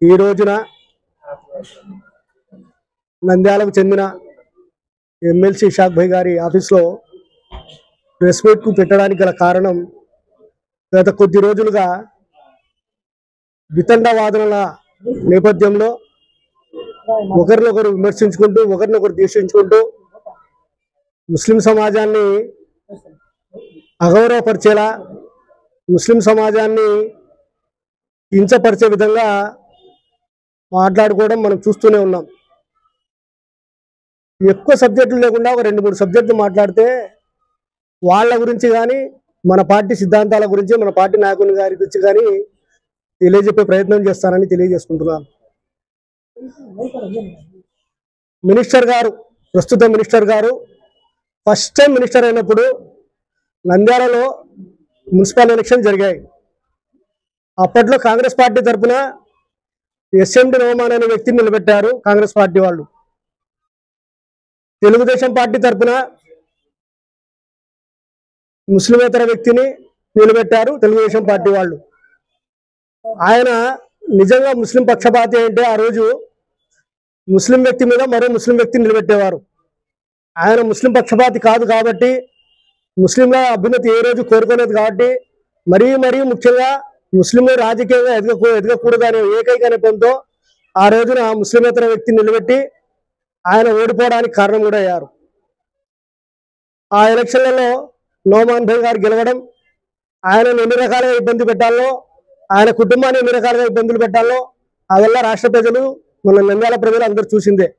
ఈ రోజున నంద్యాలకు చెందిన ఎమ్మెల్సీ ఇషాక్ భాయ్ గారి ఆఫీస్లో ప్రెస్ మీట్కు పెట్టడానికి గల కారణం గత కొద్ది రోజులుగా వితండవాదనల నేపథ్యంలో ఒకరినొకరు విమర్శించుకుంటూ ఒకరినొకరు దూషించుకుంటూ ముస్లిం సమాజాన్ని అగౌరవపరిచేలా ముస్లిం సమాజాన్ని హింసపరిచే విధంగా మాట్లాడుకోవడం మనం చూస్తూనే ఉన్నాం. ఎక్కువ సబ్జెక్టులు లేకుండా ఒక 2-3 సబ్జెక్టులు మాట్లాడితే వాళ్ళ గురించి కానీ మన పార్టీ సిద్ధాంతాల గురించి మన పార్టీ నాయకుని గారి గురించి కానీ తెలియజెప్పే ప్రయత్నం చేస్తానని తెలియజేసుకుంటున్నాను. ప్రస్తుత మినిస్టర్ గారు ఫస్ట్ టైం మినిస్టర్ అయినప్పుడు నంద్యాలలో మున్సిపల్ ఎలక్షన్ జరిగాయి. అప్పట్లో కాంగ్రెస్ పార్టీ తరఫున ఎస్ఎండి నోమాన్ అనే వ్యక్తిని నిలబెట్టారు కాంగ్రెస్ పార్టీ వాళ్ళు. తెలుగుదేశం పార్టీ తరఫున ముస్లిమేతర వ్యక్తిని నిలబెట్టారు తెలుగుదేశం పార్టీ వాళ్ళు. ఆయన నిజంగా ముస్లిం పక్షపాతి అంటే ఆ రోజు ముస్లిం వ్యక్తి మీద మరో ముస్లిం వ్యక్తిని నిలబెట్టేవారు. ఆయన ముస్లిం పక్షపాతి కాదు కాబట్టి, ముస్లింల అభ్యున్నతి ఏ రోజు కోరుకోలేదు కాబట్టి, మరీ ముఖ్యంగా ముస్లింలు రాజకీయంగా ఎదగకూడదు అనే ఏకైక నెపంతో ఆ రోజున ముస్లిమేతర వ్యక్తిని నిలబెట్టి ఆయన ఓడిపోవడానికి కారణం కూడా అయ్యారు. ఆ ఎలక్షన్లలో నోమాన్ భాయ్ గారు గెలవడం, ఆయనను ఎన్ని రకాలుగా ఇబ్బంది పెట్టాలో, ఆయన కుటుంబాన్ని ఎన్ని రకాలుగా ఇబ్బందులు పెట్టాలో అవల్ల రాష్ట్ర ప్రజలు, మన నంద్యాల ప్రజలు అందరూ చూసిందే.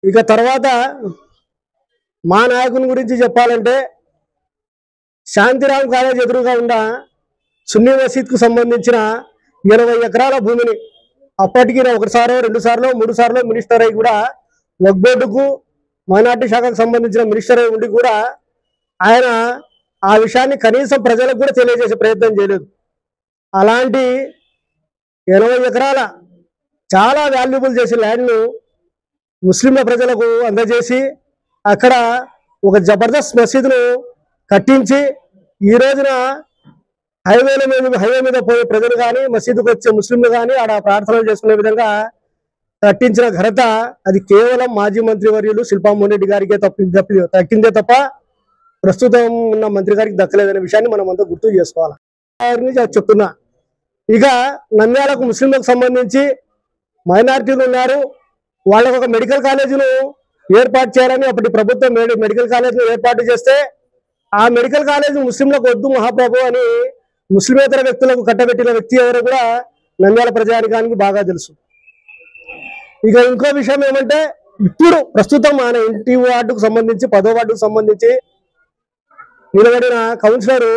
ఇక తర్వాత మా నాయకుని గురించి చెప్పాలంటే, శాంతిరామ్ కాలేజ్ ఎదురుగా ఉన్న సున్నీ మసీద్కు సంబంధించిన 20 ఎకరాల భూమిని అప్పటికి 1 సారో 2 సార్లు 3 సార్లు మినిస్టర్ అయి కూడా వక్ఫ్ బోర్డుకు మైనార్టీ శాఖకు సంబంధించిన మినిస్టర్ అయి ఉండి కూడా ఆయన ఆ విషయాన్ని కనీసం ప్రజలకు కూడా తెలియజేసే ప్రయత్నం చేయలేదు. అలాంటి 80 ఎకరాల చాలా వాల్యుబుల్ చేసే ల్యాండ్ను ముస్లింల ప్రజలకు అందజేసి అక్కడ ఒక జబర్దస్త్ మసీదును కట్టించి ఈ రోజున హైవే మీద పోయే ప్రజలు కానీ మసీదుకు వచ్చే ముస్లింలు కానీ ఆడ ప్రార్థనలు చేసుకునే విధంగా కట్టించిన ఘనత అది కేవలం మాజీ మంత్రి వర్యులు శిల్పా మోహన్ రెడ్డి గారికే దక్కిందే తప్ప ప్రస్తుతం ఉన్న మంత్రి గారికి దక్కలేదనే విషయాన్ని మనం అంతా గుర్తు చేసుకోవాలి చెప్తున్నా. ఇక నంద్యాలకు ముస్లింలకు సంబంధించి మైనారిటీలు ఉన్నారు, వాళ్ళకు ఒక మెడికల్ కాలేజీను ఏర్పాటు చేయాలని అప్పటి ప్రభుత్వం మెడికల్ కాలేజీని ఏర్పాటు చేస్తే ఆ మెడికల్ కాలేజీ ముస్లింలకు వద్దు మహాప్రభు అని ముస్లిమేతర వ్యక్తులకు కట్టబెట్టిన వ్యక్తి ఎవరో కూడా నంద్యాల ప్రజానికానికి బాగా తెలుసు. ఇక ఇంకో విషయం ఏమంటే, ఇప్పుడు ప్రస్తుతం ఆయన ఇంటి వార్డుకు సంబంధించి 10వ వార్డుకు సంబంధించి నిలబడిన కౌన్సిలర్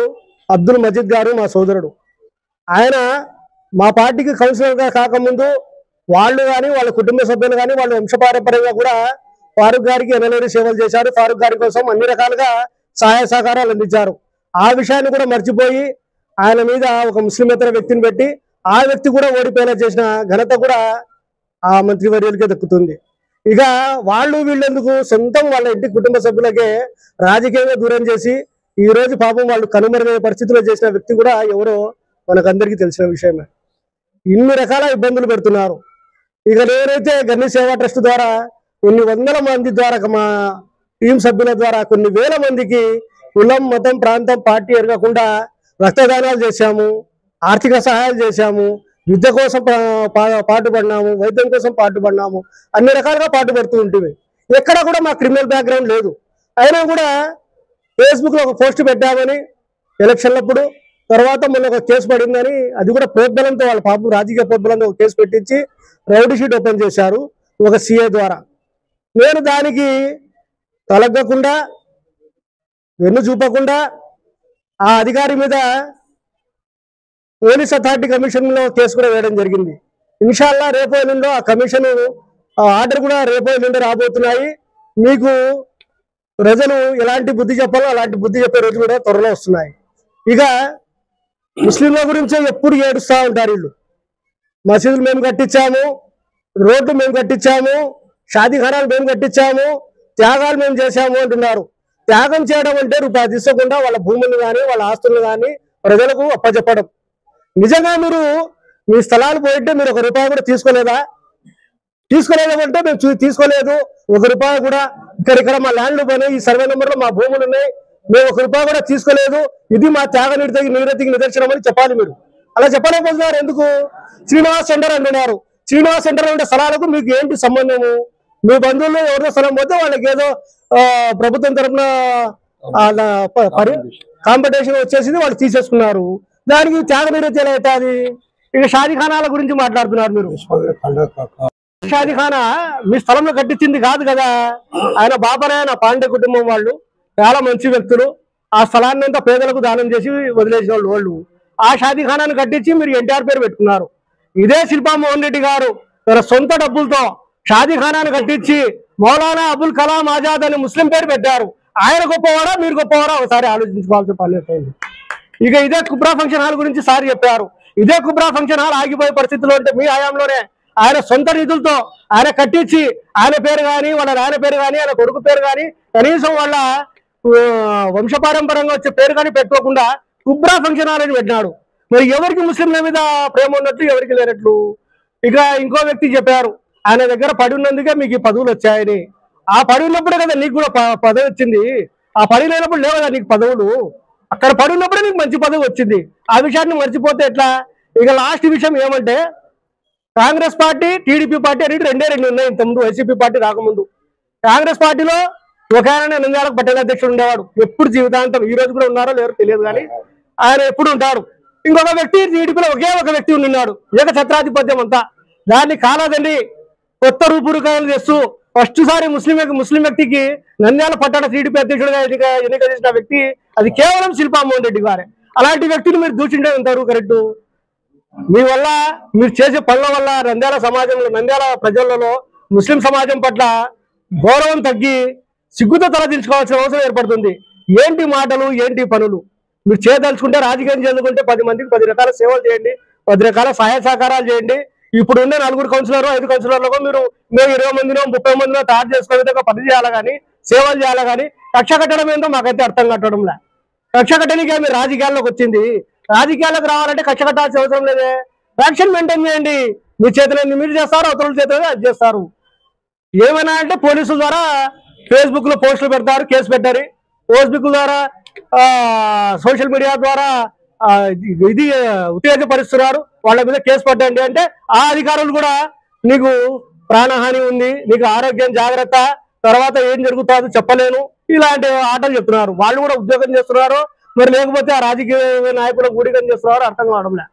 అబ్దుల్ మజీద్ గారు మా సోదరుడు. ఆయన మా పార్టీకి కౌన్సిలర్గా కాకముందు వాళ్ళు కానీ వాళ్ళ కుటుంబ సభ్యులు కానీ వాళ్ళు వంశపారంపర్యంగా కూడా ఫారూక్ గారికి ఎనలేని సేవలు చేశారు. ఫారూక్ గారి కోసం అన్ని రకాలుగా సహాయ సహకారాలు అందించారు. ఆ విషయాన్ని కూడా మర్చిపోయి ఆయన మీద ఒక ముస్లిమేతర వ్యక్తిని పెట్టి ఆ వ్యక్తి కూడా ఓడిపోయేలా చేసిన ఘనత కూడా ఆ మంత్రివర్యులకే దక్కుతుంది. ఇక వాళ్ళు వీళ్ళెందుకు సొంతం వాళ్ళ ఇంటి కుటుంబ సభ్యులకే రాజకీయంగా దూరం చేసి ఈ రోజు పాపం వాళ్ళు కనుమరుగైన పరిస్థితుల్లో చేసిన వ్యక్తి కూడా ఎవరో మనకందరికీ తెలిసిన విషయమే. ఇన్ని రకాల ఇబ్బందులు పెడుతున్నారు. ఇక నేనైతే గన్ని సేవా ట్రస్ట్ ద్వారా కొన్ని వందల మంది ద్వారా మా టీం సభ్యుల ద్వారా కొన్ని వేల మందికి కులం మతం ప్రాంతం పార్టీ ఎరగకుండా రక్తదానాలు చేశాము, ఆర్థిక సహాయాలు చేశాము, విద్య కోసం పాటుపడినాము, వైద్యం కోసం పాటుపడినాము, అన్ని రకాలుగా పాటుపడుతూ ఉంటుంది. ఎక్కడ కూడా మా క్రిమినల్ బ్యాక్గ్రౌండ్ లేదు. అయినా కూడా ఫేస్బుక్లో ఒక పోస్ట్ పెట్టామని ఎలక్షన్లప్పుడు, తర్వాత మొన్న ఒక కేసు పడిందని అది కూడా ప్రోద్బలంతో వాళ్ళ పాపం రాజకీయ ప్రోద్బలంతో ఒక కేసు పెట్టించి రౌడీ షీట్ ఓపెన్ చేశారు ఒక సిఐ ద్వారా. నేను దానికి తలగ్గకుండా వెన్ను చూపకుండా ఆ అధికారి మీద పోలీస్ అథారిటీ కమిషన్లో కేసు కూడా వేయడం జరిగింది. ఇన్షాల్లా రేపో ఎల్లుండో ఆ కమిషన్ ఆర్డర్ కూడా రేపో ఎల్లుండో రాబోతున్నాయి. మీకు ప్రజలు ఎలాంటి బుద్ధి చెప్పాలో అలాంటి బుద్ధి చెప్పే రోజులు కూడా త్వరలో వస్తున్నాయి. ఇక ముస్లింల గురించే ఎప్పుడు ఏడుస్తూ ఉంటారు వీళ్ళు. మసీదులు మేము కట్టించాము, రోడ్లు మేము కట్టించాము, షాదీఖానాలు మేము కట్టించాము, త్యాగాలు మేము చేశాము అంటున్నారు. త్యాగం చేయడం అంటే రూపాయి తీసుకోకుండా వాళ్ళ భూములు కానీ వాళ్ళ ఆస్తులను కానీ ప్రజలకు అప్పచెప్పడం. నిజంగా మీరు మీ స్థలాలు పోయింటే మీరు 1 రూపాయి కూడా తీసుకోలేదా? తీసుకోలేదంటే మేము తీసుకోలేదు, 1 రూపాయి కూడా. ఇక్కడ మా ల్యాండ్లు పోయినాయి, ఈ సర్వే నెంబర్లో మా భూములు ఉన్నాయి, మేము 1 రూపాయి కూడా తీసుకోలేదు, ఇది మా త్యాగ నిరతికి నిదర్శనం అని చెప్పాలి మీరు. అలా చెప్పలేకపోతున్నారు ఎందుకు? శ్రీనివాస్ సెంటర్ అంటున్నారు. శ్రీనివాస్ సెంటర్ ఉండే స్థలాలకు మీకు ఏంటి సంబంధము? మీ బంధువుల్లో ఎవరిదో స్థలం పోతే వాళ్ళకి ఏదో ప్రభుత్వం తరఫున కాంపిటీషన్ వచ్చేసింది, వాళ్ళు తీసేసుకున్నారు. దానికి త్యాగ నిరతి ఎలా అవుతుంది? ఇక షాదీఖానాల గురించి మాట్లాడుతున్నారు మీరు. షాదీఖానా మీ స్థలంలో కట్టించింది కాదు కదా, ఆయన బాబరాయన పాండే కుటుంబం వాళ్ళు చాలా మంచి వ్యక్తులు. ఆ స్థలాన్ని అంతా పేదలకు దానం చేసి వదిలేసిన వాళ్ళు. ఆ షాదీఖానాన్ని కట్టించి మీరు ఎన్టీఆర్ పేరు పెట్టుకున్నారు. ఇదే శిల్పా మోహన్ రెడ్డి గారు తన సొంత డబ్బులతో షాదీఖానాన్ని కట్టించి మౌలానా అబుల్ కలాం ఆజాద్ అని ముస్లిం పేరు పెట్టారు. ఆయన గొప్పవారా మీరు గొప్పవారా ఒకసారి ఆలోచించుకోవాల్సిన పని అయిపోయింది. ఇక ఇదే కుబ్రా ఫంక్షన్ హాల్ గురించి సార్ చెప్పారు. ఇదే కుబ్రా ఫంక్షన్ హాల్ ఆగిపోయే పరిస్థితుల్లో ఉంటే మీ హయాంలోనే ఆయన సొంత నిధులతో ఆయన కట్టించి ఆయన పేరు కానీ వాళ్ళ నాయన పేరు కానీ ఆయన కొడుకు పేరు కానీ కనీసం వాళ్ళ వంశపారంపరంగా వచ్చే పేరు కానీ పెట్టుకోకుండా కుబ్రా ఫంక్షన్ హాల్ అని పెట్టినాడు. మరి ఎవరికి ముస్లింల మీద ప్రేమ ఉన్నట్లు ఎవరికి లేనట్లు? ఇక ఇంకో వ్యక్తి చెప్పారు ఆయన దగ్గర పడి ఉన్నందుకే మీకు ఈ పదవులు వచ్చాయని. ఆ పడి ఉన్నప్పుడే కదా నీకు కూడా పదవి వచ్చింది. ఆ పడి లేనప్పుడు లేవు కదా నీకు పదవులు. అక్కడ పడి ఉన్నప్పుడే నీకు మంచి పదవి వచ్చింది. ఆ విషయాన్ని మర్చిపోతే ఎట్లా? ఇక లాస్ట్ విషయం ఏమంటే కాంగ్రెస్ పార్టీ టీడీపీ పార్టీ అనేది రెండు ఉన్నాయి. ఇంతకుముందు వైసీపీ పార్టీ రాకముందు కాంగ్రెస్ పార్టీలో ఒక ఆయన నంద్యాలకు పట్టణ అధ్యక్షుడు ఉండేవాడు. ఎప్పుడు జీవితాంతం, ఈ రోజు కూడా ఉన్నారో లేరో తెలియదు కానీ ఆయన ఎప్పుడు ఉంటాడు. ఇంకొక వ్యక్తి టీడీపీలో ఒకే ఒక వ్యక్తి ఉన్నాడు, ఏక ఛత్రాధిపత్యం అంతా. దాన్ని కాలాదండి కొత్త రూపురేఖలు చేస్తూ ఫస్ట్ సారి ముస్లిం వ్యక్తికి నంద్యాల పట్టణ టీడీపీ అధ్యక్షుడిగా ఎన్నిక చేసిన వ్యక్తి అది కేవలం శిల్పా మోహన్ రెడ్డి గారే. అలాంటి వ్యక్తిని మీరు దూషించడం ఎంతవరకు కరెక్ట్? మీ వల్ల మీరు చేసే పనుల వల్ల నంద్యాల సమాజంలో, నంద్యాల ప్రజలలో ముస్లిం సమాజం పట్ల గౌరవం తగ్గి సిగ్గుతో తలదించుకోవాల్సిన అవసరం ఏర్పడుతుంది. ఏంటి మాటలు, ఏంటి పనులు? మీరు చేయదలుచుకుంటే, రాజకీయం చేసుకుంటే 10 మందికి 10 రకాల సేవలు చేయండి, 10 రకాల సహాయ సహకారాలు చేయండి. ఇప్పుడు ఉండే 4 కౌన్సిలర్ 5 కౌన్సిలర్లకు మీరు 20 మందినో 30 మందినో తయారు చేసుకునే విధంగా పని చేయాలి కానీ, సేవలు చేయాలి కానీ కక్ష కట్టడం ఏంటో మాకైతే అర్థం కట్టడంలే. కక్ష కట్టడానికి మీరు రాజకీయాల్లోకి వచ్చింది. రాజకీయాలకు రావాలంటే కక్ష కట్టాల్సిన అవసరం లేదే. ఫ్యాక్షన్ మెయింటైన్ చేయండి. మీ చేతులన్నీ మీరు చేస్తారు, అవతల చేతులు అది చేస్తారు. ఏమైనా అంటే పోలీసుల ద్వారా ఫేస్బుక్ లో పోస్టులు పెడతారు, కేసు పెట్టారు. ఫేస్బుక్ ద్వారా సోషల్ మీడియా ద్వారా ఇది ఉత్తేజపరుస్తున్నారు, వాళ్ళ మీద కేసు పట్టండి అంటే ఆ అధికారులు కూడా నీకు ప్రాణహాని ఉంది, నీకు ఆరోగ్యం జాగ్రత్త, తర్వాత ఏం జరుగుతుందో చెప్పలేను, ఇలాంటి ఆటలు చెప్తున్నారు. వాళ్ళు కూడా ఉద్యోగం చేస్తున్నారు, మరి లేకపోతే ఆ రాజకీయ నాయకులకు ఊడిగం చేస్తున్నారు అర్థం కావడంలే.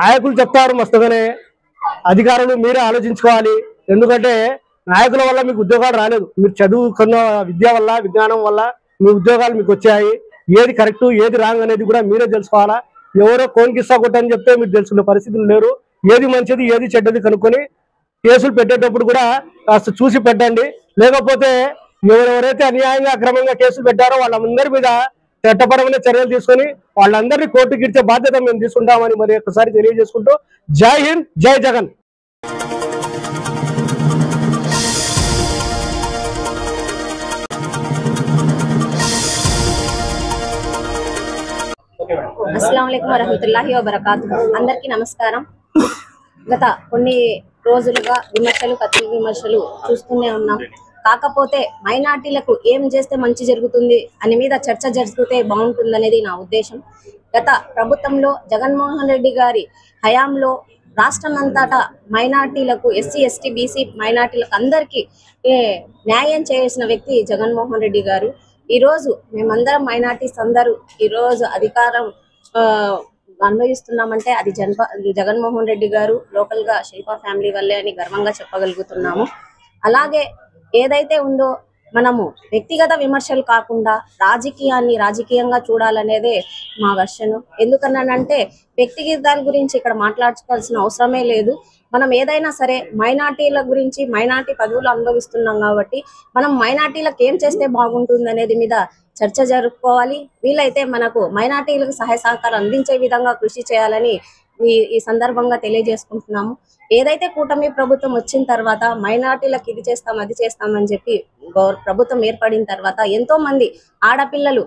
నాయకులు చెప్తారు మస్తుగానే, అధికారులు మీరే ఆలోచించుకోవాలి. ఎందుకంటే నాయకుల వల్ల మీకు ఉద్యోగాలు రాలేదు, మీరు చదువుకున్న విద్య వల్ల, విజ్ఞానం వల్ల మీ ఉద్యోగాలు మీకు వచ్చాయి. ఏది కరెక్ట్ ఏది రాంగ్ అనేది కూడా మీరే తెలుసుకోవాలా. ఎవరో కోన్కిస్తా కొట్టని చెప్తే మీరు తెలుసుకునే పరిస్థితులు లేరు. ఏది మంచిది ఏది చెడ్డది కనుక్కొని కేసులు పెట్టేటప్పుడు కూడా కాస్త చూసి పెట్టండి. లేకపోతే ఎవరెవరైతే అన్యాయంగా అక్రమంగా కేసులు పెట్టారో వాళ్ళందరి మీద చట్టపరమైన చర్యలు తీసుకొని వాళ్ళందరినీ కోర్టుకి ఇచ్చే బాధ్యత మేము తీసుకుంటామని మరి ఒకసారి తెలియజేసుకుంటూ జై హింద్, జై జగన్. అస్సలాము అలైకుం వరహమతుల్లాహి వబరకాతుహు. అందరికీ నమస్కారం. గత కొన్ని రోజులుగా విమర్శలు, కత్తి విమర్శలు చూస్తూనే ఉన్నాం. కాకపోతే మైనార్టీలకు ఏం చేస్తే మంచి జరుగుతుంది అని మీద చర్చ జరిగితే బాగుంటుందనేది నా ఉద్దేశం. గత ప్రభుత్వంలో జగన్మోహన్ రెడ్డి గారి హయాంలో రాష్ట్రం అంతటా మైనార్టీలకు, ఎస్సీ ఎస్టీ బీసీ మైనార్టీలకు అందరికీ న్యాయం చేసిన వ్యక్తి జగన్మోహన్ రెడ్డి గారు. ఈరోజు మేమందరం మైనార్టీస్ అందరూ ఈరోజు అధికారం అనుభవిస్తున్నామంటే అది జగన్మోహన్ రెడ్డి గారు, లోకల్ గా శిల్పా ఫ్యామిలీ వల్లే అని గర్వంగా చెప్పగలుగుతున్నాము. అలాగే ఏదైతే ఉందో మనము వ్యక్తిగత విమర్శలు కాకుండా రాజకీయాన్ని రాజకీయంగా చూడాలనేదే మా వర్షను. ఎందుకన్నానంటే వ్యక్తిగతాల గురించి ఇక్కడ మాట్లాడుకోవాల్సిన అవసరమే లేదు. మనం ఏదైనా సరే మైనార్టీల గురించి, మైనార్టీ పదవులు అనుభవిస్తున్నాం కాబట్టి మనం మైనార్టీలకు ఏం చేస్తే బాగుంటుంది అనేది మీద చర్చ జరుపుకోవాలి. వీలైతే మనకు మైనార్టీలకు సహాయ సహకారం అందించే విధంగా కృషి చేయాలని ఈ సందర్భంగా తెలియజేసుకుంటున్నాము. ఏదైతే కూటమి ప్రభుత్వం వచ్చిన తర్వాత మైనార్టీలకు ఇది చేస్తాం అది చేస్తామని చెప్పి ప్రభుత్వం ఏర్పడిన తర్వాత ఎంతో మంది ఆడపిల్లలు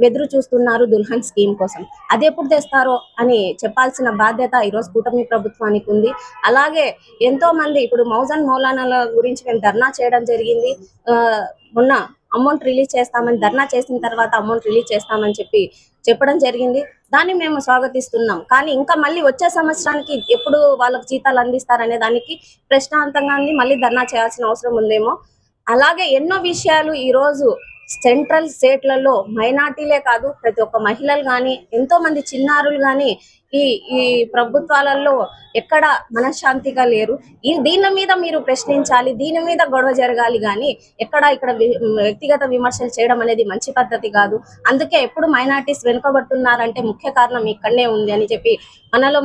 ఎదురు చూస్తున్నారు దుల్హన్ స్కీమ్ కోసం. అది ఎప్పుడు తెస్తారో అని చెప్పాల్సిన బాధ్యత ఈరోజు కూటమి ప్రభుత్వానికి ఉంది. అలాగే ఎంతో మంది ఇప్పుడు మౌజన్ మౌలానాల గురించి మేము ధర్నా చేయడం జరిగింది. మొన్న అమౌంట్ రిలీజ్ చేస్తామని ధర్నా చేసిన తర్వాత అమౌంట్ రిలీజ్ చేస్తామని చెప్పడం జరిగింది. దాన్ని మేము స్వాగతిస్తున్నాం. కానీ ఇంకా మళ్ళీ వచ్చే సంవత్సరానికి ఎప్పుడు వాళ్ళకి జీతాలు అందిస్తారనే దానికి ప్రశ్నాంతంగా ఉంది. మళ్ళీ ధర్నా చేయాల్సిన అవసరం ఉందేమో. అలాగే ఎన్నో విషయాలు ఈరోజు సెంట్రల్ స్టేట్లలో మైనార్టీలే కాదు ప్రతి ఒక్క మహిళలు కానీ ఎంతో మంది చిన్నారులు కానీ ఈ ప్రభుత్వాలలో ఎక్కడ మనశ్శాంతిగా లేరు. దీని మీద మీరు ప్రశ్నించాలి, దీని మీద గొడవ జరగాలి కానీ ఇక్కడ వ్యక్తిగత విమర్శలు చేయడం అనేది మంచి పద్ధతి కాదు. అందుకే ఎప్పుడు మైనార్టీస్ వెనుకబడుతున్నారంటే ముఖ్య కారణం ఇక్కడనే ఉంది అని చెప్పి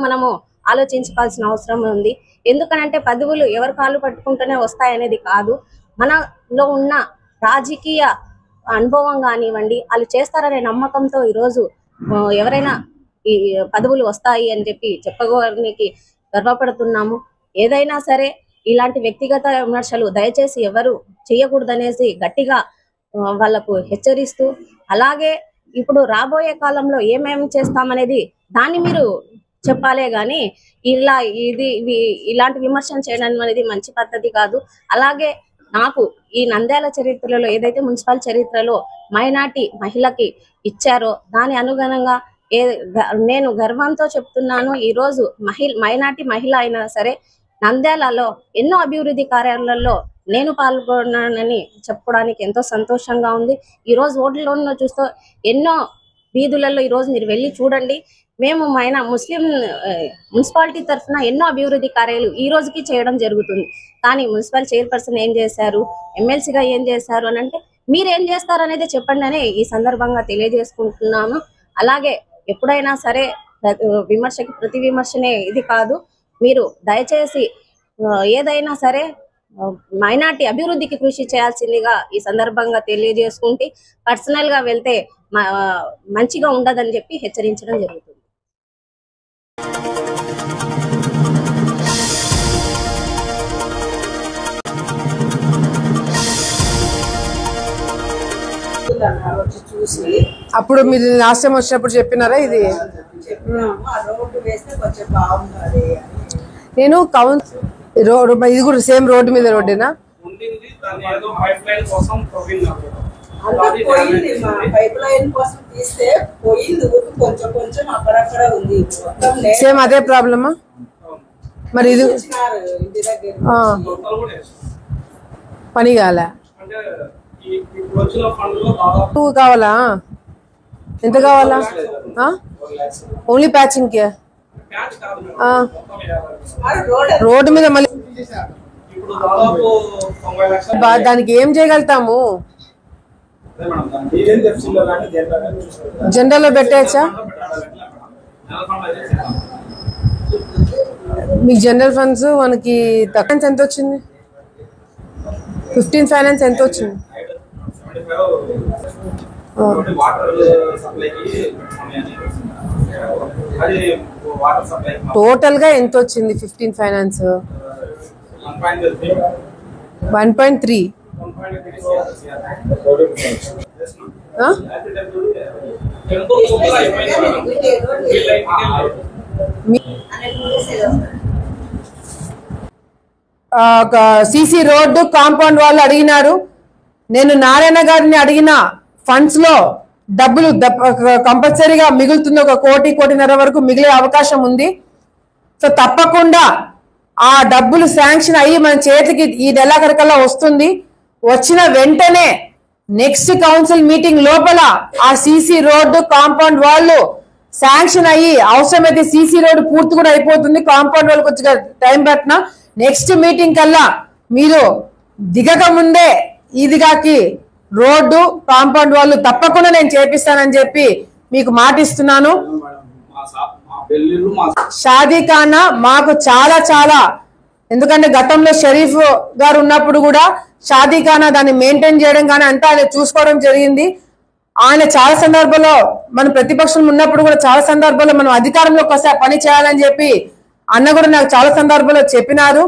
మనము ఆలోచించుకోవాల్సిన అవసరం ఉంది. ఎందుకనంటే పదవులు ఎవరు కాళ్ళు పట్టుకుంటూనే వస్తాయనేది కాదు, మనలో ఉన్న రాజకీయ అనుభవం కానివ్వండి, వాళ్ళు చేస్తారనే నమ్మకంతో ఈరోజు ఎవరైనా ఈ పదవులు వస్తాయి అని చెప్పి చెప్పుకోవడానికి గర్వపడుతున్నాము. ఏదైనా సరే ఇలాంటి వ్యక్తిగత విమర్శలు దయచేసి ఎవరు చేయకూడదనేసి గట్టిగా వాళ్లకు హెచ్చరిస్తూ, అలాగే ఇప్పుడు రాబోయే కాలంలో ఏమేమి చేస్తామనేది దాన్ని మీరు చెప్పాలే గాని ఇలాంటి విమర్శలు చేయడం అనేది మంచి పద్ధతి కాదు. అలాగే నాకు ఈ నంద్యాల చరిత్రలో ఏదైతే మున్సిపల్ చరిత్రలో మైనార్టీ మహిళకి ఇచ్చారో దాని అనుగుణంగా నేను గర్వంతో చెప్తున్నాను. ఈరోజు మైనార్టీ మహిళ అయినా సరే నంద్యాలలో ఎన్నో అభివృద్ధి కార్యాలయాల్లో నేను పాల్గొన్నానని చెప్పుకోవడానికి ఎంతో సంతోషంగా ఉంది. ఈరోజు ఓట్లలో చూస్తూ ఎన్నో వీధులలో ఈరోజు మీరు వెళ్ళి చూడండి. మేము ముస్లిం మున్సిపాలిటీ తరఫున ఎన్నో అభివృద్ధి కార్యాలు ఈ రోజుకి చేయడం జరుగుతుంది. కానీ మున్సిపల్ చైర్పర్సన్ ఏం చేశారు, ఎమ్మెల్సీగా ఏం చేశారు అని అంటే మీరేం చేస్తారు అనేది చెప్పండి అని ఈ సందర్భంగా తెలియజేసుకుంటున్నాను. అలాగే ఎప్పుడైనా సరే విమర్శకి ప్రతి విమర్శనే ఇది కాదు. మీరు దయచేసి ఏదైనా సరే మైనార్టీ అభివృద్ధికి కృషి చేయాల్సిందిగా ఈ సందర్భంగా తెలియజేసుకుంటే పర్సనల్ గా వెళ్తే మంచిగా ఉండదని చెప్పి హెచ్చరించడం జరుగుతుంది. అప్పుడు మీరు లాస్ట్ టైం వచ్చినప్పుడు చెప్పినారా ఇది? నేను రోడ్ ఇది కూడా సేమ్ రోడ్డు మీద రోడ్డేనా? సేమ్ అదే ప్రాబ్లమా మరి? ఇది పని కాలే కావాలా? ఎంత కావాలా? ఓన్లీ ప్యాచింగ్ కే? రోడ్డు మీద మళ్ళీ దానికి ఏం చేయగలుగుతాము? జనరల్ లో పెట్టేయచ్చా? మీకు జనరల్ ఫండ్స్ మనకి తక్కువ ఎంత వచ్చింది? 15 ఫైనాన్స్ ఎంత వచ్చింది? టోటల్ గా ఎంత వచ్చింది 15 ఫైనాన్స్? 1.3. సిసి రోడ్డు కాంపౌండ్ వాళ్ళు అడిగినారు. నేను నారాయణ గారిని అడిగిన ఫండ్స్ లో డబ్బులు కంపల్సరీగా మిగులుతుంది. 1 కోటి, 1.5 కోటి వరకు మిగిలే అవకాశం ఉంది. సో తప్పకుండా ఆ డబ్బులు శాంక్షన్ అయ్యి మన చేతికి ఈ నెలాఖరికల్లా వస్తుంది. వచ్చిన వెంటనే నెక్స్ట్ కౌన్సిల్ మీటింగ్ లోపల ఆ సిసి రోడ్డు కాంపౌండ్ వాళ్ళు శాంక్షన్ అయ్యి అవసరమైతే సిసి రోడ్డు పూర్తి కూడా అయిపోతుంది. కాంపౌండ్ వాళ్ళకి వచ్చి టైం పట్టిన నెక్స్ట్ మీటింగ్ కల్లా మీరు దిగక ముందే ఈదిగాకి రోడ్డు కాంపౌండ్ వాళ్ళు తప్పకుండా నేను చేపిస్తానని చెప్పి మీకు మాటిస్తున్నాను. షాదీఖానా మాకు చాలా చాలా, ఎందుకంటే గతంలో షరీఫ్ గారు ఉన్నప్పుడు కూడా షాదీఖానా దాన్ని మెయింటైన్ చేయడం కానీ అంతా ఆయన చూసుకోవడం జరిగింది. ఆయన చాలా సందర్భాల్లో మన ప్రతిపక్షం ఉన్నప్పుడు కూడా చాలా సందర్భాల్లో మనం అధికారంలోకి వస్తే పని చేయాలని చెప్పి అన్న కూడా నాకు చాలా సందర్భాల్లో చెప్పినారు.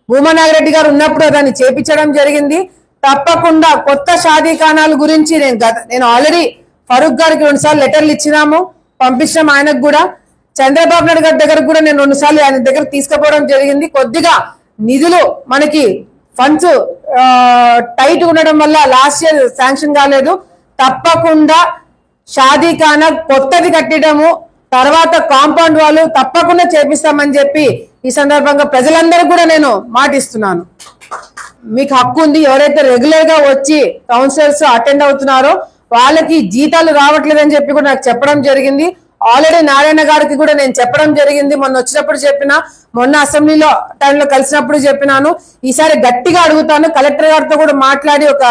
భూమా నాగిరెడ్డి గారు ఉన్నప్పుడు దాన్ని చేపించడం జరిగింది. తప్పకుండా కొత్త షాదీఖానాల గురించి నేను ఆల్రెడీ ఫరూక్ గారికి 2 సార్లు లెటర్లు ఇచ్చినాము, పంపించినాం. ఆయనకు కూడా చంద్రబాబు నాయుడు గారి దగ్గర కూడా నేను 2 సార్లు ఆయన దగ్గర తీసుకుపోవడం జరిగింది. కొద్దిగా నిధులు మనకి ఫండ్స్ టైట్ ఉండడం వల్ల లాస్ట్ ఇయర్ శాంక్షన్ కాలేదు. తప్పకుండా షాదీఖానా కొత్తది కట్టడము, తర్వాత కాంపౌండ్ వాళ్ళు తప్పకుండా చేపిస్తామని చెప్పి ఈ సందర్భంగా ప్రజలందరూ కూడా నేను మాటిస్తున్నాను. మీకు హక్కు ఉంది. ఎవరైతే రెగ్యులర్ గా వచ్చి కౌన్సిలర్స్ అటెండ్ అవుతున్నారో వాళ్ళకి జీతాలు రావట్లేదని చెప్పి కూడా నాకు చెప్పడం జరిగింది. ఆల్రెడీ నారాయణ గారికి కూడా నేను చెప్పడం జరిగింది. మొన్న వచ్చినప్పుడు చెప్పినా, మొన్న అసెంబ్లీలో టైంలో కలిసినప్పుడు చెప్పినాను. ఈసారి గట్టిగా అడుగుతాను. కలెక్టర్ గారితో కూడా మాట్లాడి ఒక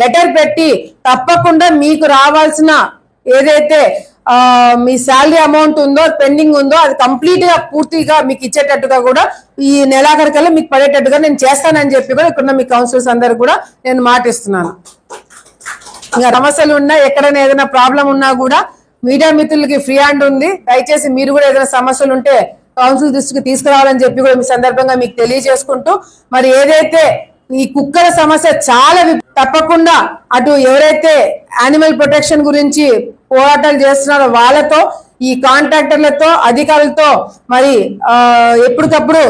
లెటర్ పెట్టి తప్పకుండా మీకు రావాల్సిన ఏదైతే మీ శాలరీ అమౌంట్ ఉందో, పెండింగ్ ఉందో అది కంప్లీట్ గా పూర్తిగా మీకు ఇచ్చేటట్టుగా కూడా ఈ నెలాఖరికల్లా మీకు పడేటట్టుగా నేను చేస్తానని చెప్పి కూడా ఇక్కడ మీ కౌన్సిలర్స్ అందరు కూడా నేను మాటిస్తున్నాను. ఇంకా సమస్యలు ఉన్నా, ఎక్కడైనా ఏదైనా ప్రాబ్లం ఉన్నా కూడా మీడియా మిత్రులకి ఫ్రీ హ్యాండ్ ఉంది. దయచేసి మీరు కూడా ఏదైనా సమస్యలు ఉంటే కౌన్సిల్ దృష్టికి తీసుకురావాలని చెప్పి కూడా మీ సందర్భంగా మీకు తెలియజేసుకుంటూ, మరి ఏదైతే ఈ కుక్కల సమస్య చాలా తప్పకుండా అటు ఎవరైతే యానిమల్ ప్రొటెక్షన్ గురించి పోరాటాలు చేస్తున్నారో వాళ్ళతో, ఈ కాంట్రాక్టర్లతో, అధికారులతో మరి ఎప్పటికప్పుడు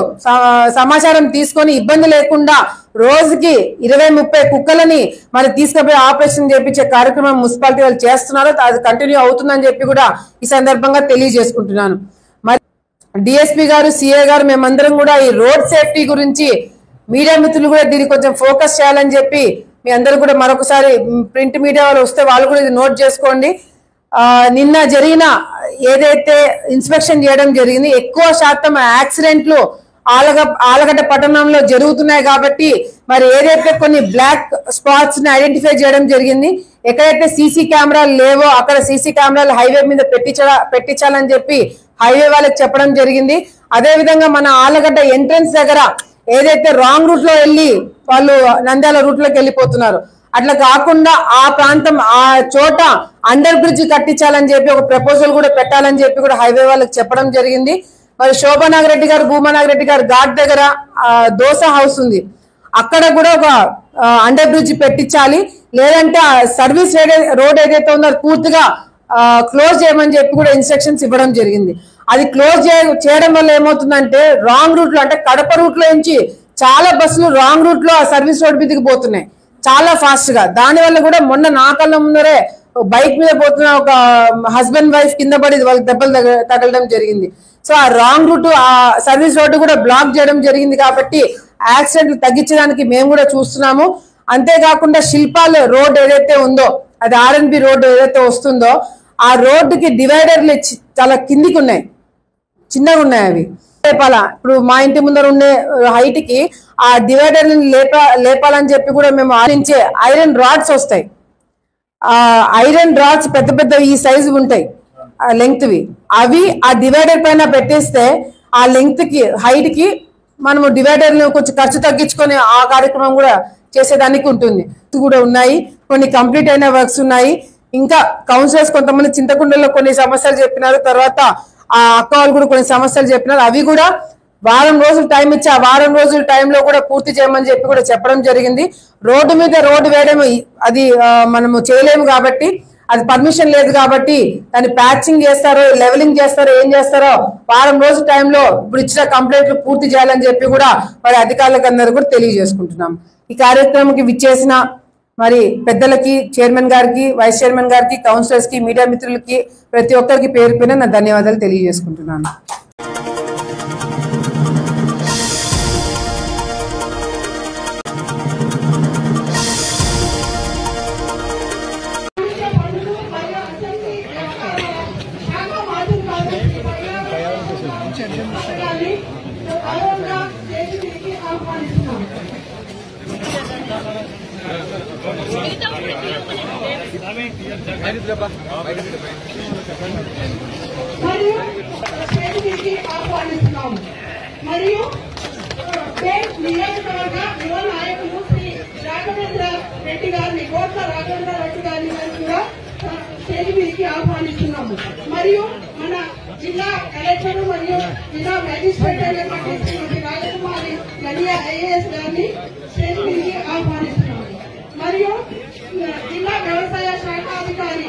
సమాచారం తీసుకొని ఇబ్బంది లేకుండా రోజుకి 20-30 కుక్కలని మరి తీసుకుపోయి ఆపరేషన్ చేపించే కార్యక్రమం మున్సిపాలిటీ వాళ్ళు చేస్తున్నారు. అది కంటిన్యూ అవుతుందని చెప్పి కూడా ఈ సందర్భంగా తెలియజేసుకుంటున్నాను. మరి డిఎస్పీ గారు, సిఏ గారు మేమందరం కూడా ఈ రోడ్ సేఫ్టీ గురించి మీడియా మిత్రులు కూడా దీన్ని కొంచెం ఫోకస్ చేయాలని చెప్పి మీ అందరూ కూడా మరొకసారి ప్రింట్ మీడియా వాళ్ళు వస్తే వాళ్ళు కూడా ఇది నోట్ చేసుకోండి. నిన్న జరిగిన ఏదైతే ఇన్స్పెక్షన్ చేయడం జరిగింది, ఎక్కువ శాతం యాక్సిడెంట్లు ఆలగడ్డ పట్టణంలో జరుగుతున్నాయి కాబట్టి మరి ఏదైతే కొన్ని బ్లాక్ స్పాట్స్ ని ఐడెంటిఫై చేయడం జరిగింది. ఎక్కడైతే సీసీ కెమెరాలు లేవో అక్కడ సీసీ కెమెరాలు హైవే మీద పెట్టించాలని చెప్పి హైవే వాళ్ళకి చెప్పడం జరిగింది. అదే విధంగా మన ఆలగడ్డ ఎంట్రన్స్ దగ్గర ఏదైతే రాంగ్ రూట్ లో వెళ్ళి వాళ్ళు నంద్యాల రూట్ లోకి వెళ్ళిపోతున్నారు, అట్లా కాకుండా ఆ ప్రాంతం ఆ చోట అండర్ బ్రిడ్జ్ కట్టించాలని చెప్పి ఒక ప్రపోజల్ కూడా పెట్టాలని చెప్పి కూడా హైవే వాళ్ళకి చెప్పడం జరిగింది. మరి శోభానాగరెడ్డి గారు, భూమానాగరెడ్డి గారు ఘాట్ దగ్గర దోస హౌస్ ఉంది, అక్కడ కూడా ఒక అండర్ బ్రిడ్జ్ పెట్టించాలి. లేదంటే ఆ సర్వీస్ రోడ్ ఏదైతే ఉందో అది పూర్తిగా క్లోజ్ చేయమని చెప్పి కూడా ఇన్స్ట్రక్షన్స్ ఇవ్వడం జరిగింది. అది క్లోజ్ చేయడం వల్ల ఏమవుతుందంటే రాంగ్ రూట్ లో, అంటే కడప రూట్ లో నుంచి చాలా బస్సులు రాంగ్ రూట్ లో ఆ సర్వీస్ రోడ్ మీదకి పోతున్నాయి చాలా ఫాస్ట్ గా. దాని వల్ల కూడా మొన్న నా కళ్ళ ముందరే బైక్ మీద పోతున్న ఒక హస్బెండ్ వైఫ్ కింద పడి వాళ్ళకి దెబ్బలు తగలడం జరిగింది. సో ఆ రాంగ్ రూట్, ఆ సర్వీస్ రోడ్డు కూడా బ్లాక్ చేయడం జరిగింది. కాబట్టి యాక్సిడెంట్లు తగ్గించడానికి మేము కూడా చూస్తున్నాము. అంతేకాకుండా శిల్పాల్ రోడ్ ఏదైతే ఉందో, అది ఆర్ఎన్బి రోడ్డు ఏదైతే వస్తుందో ఆ రోడ్డుకి డివైడర్లు చాలా కిందికి ఉన్నాయి, చిన్నగా ఉన్నాయి. అవి ఇప్పుడు మా ఇంటి ముందర ఉండే హైట్ కి ఆ డివైడర్ లేపాలని చెప్పి కూడా మేము ఆలోచించే ఐరన్ రాడ్స్ వస్తాయి. ఆ ఐరన్ రాడ్స్ పెద్ద పెద్ద ఈ సైజు ఉంటాయి లెంగ్త్ వి, అవి ఆ డివైడర్ పైన పెట్టేస్తే ఆ లెంగ్త్ కి హైట్ కి మనము డివైడర్ కొంచెం ఖర్చు తగ్గించుకొని ఆ కార్యక్రమం కూడా చేసేదానికి ఉంటుంది. కూడా ఉన్నాయి, కొన్ని కంప్లీట్ అయిన వర్క్స్ ఉన్నాయి. ఇంకా కౌన్సిలర్స్ కొంతమంది చింతకుండలో కొన్ని సమస్యలు చెప్పినారు, తర్వాత ఆ అక్క వాళ్ళు కూడా కొన్ని సమస్యలు చెప్పినారు. అవి కూడా వారం రోజులు టైం ఇచ్చి ఆ వారం రోజుల టైంలో కూడా పూర్తి చేయమని చెప్పి కూడా చెప్పడం జరిగింది. రోడ్డు మీద రోడ్డు వేయడం అది మనము చేయలేము కాబట్టి, అది పర్మిషన్ లేదు కాబట్టి దాన్ని ప్యాచింగ్ చేస్తారో, లెవెలింగ్ చేస్తారో, ఏం చేస్తారో వారం రోజుల టైంలో ఇప్పుడు ఇచ్చిన కంప్లైంట్లు పూర్తి చేయాలని చెప్పి కూడా మరి అధికారులకు అందరూ కూడా తెలియజేసుకుంటున్నాం. ఈ కార్యక్రమంకి విచ్చేసిన మరి పెద్దలకి, చైర్మన్ గారికి, వైస్ చైర్మన్ గారికి, కౌన్సిలర్స్ కి, మీడియా మిత్రులకి ప్రతి ఒక్కరికి పేరు పైన నా ధన్యవాదాలు తెలియజేసుకుంటున్నాను. మరియు నియోజకవర్గ యువ నాయకులు శ్రీ రాఘవేంద్ర రెడ్డి గారిని, కోట్ల రాఘవేంద్ర రెడ్డి గారిని కూడా స్టేజ్ ఆహ్వానిస్తున్నాము. మరియు మన జిల్లా కలెక్టర్ మరియు జిల్లా మేజిస్ట్రేట్ అయినటువంటి రాజకుమారి గడియా ఐఏఎస్ గారిని స్టేజ్ మీదకి ఆహ్వానిస్తున్నాము. మరియు జిల్లా వ్యవసాయ శాఖ అధికారి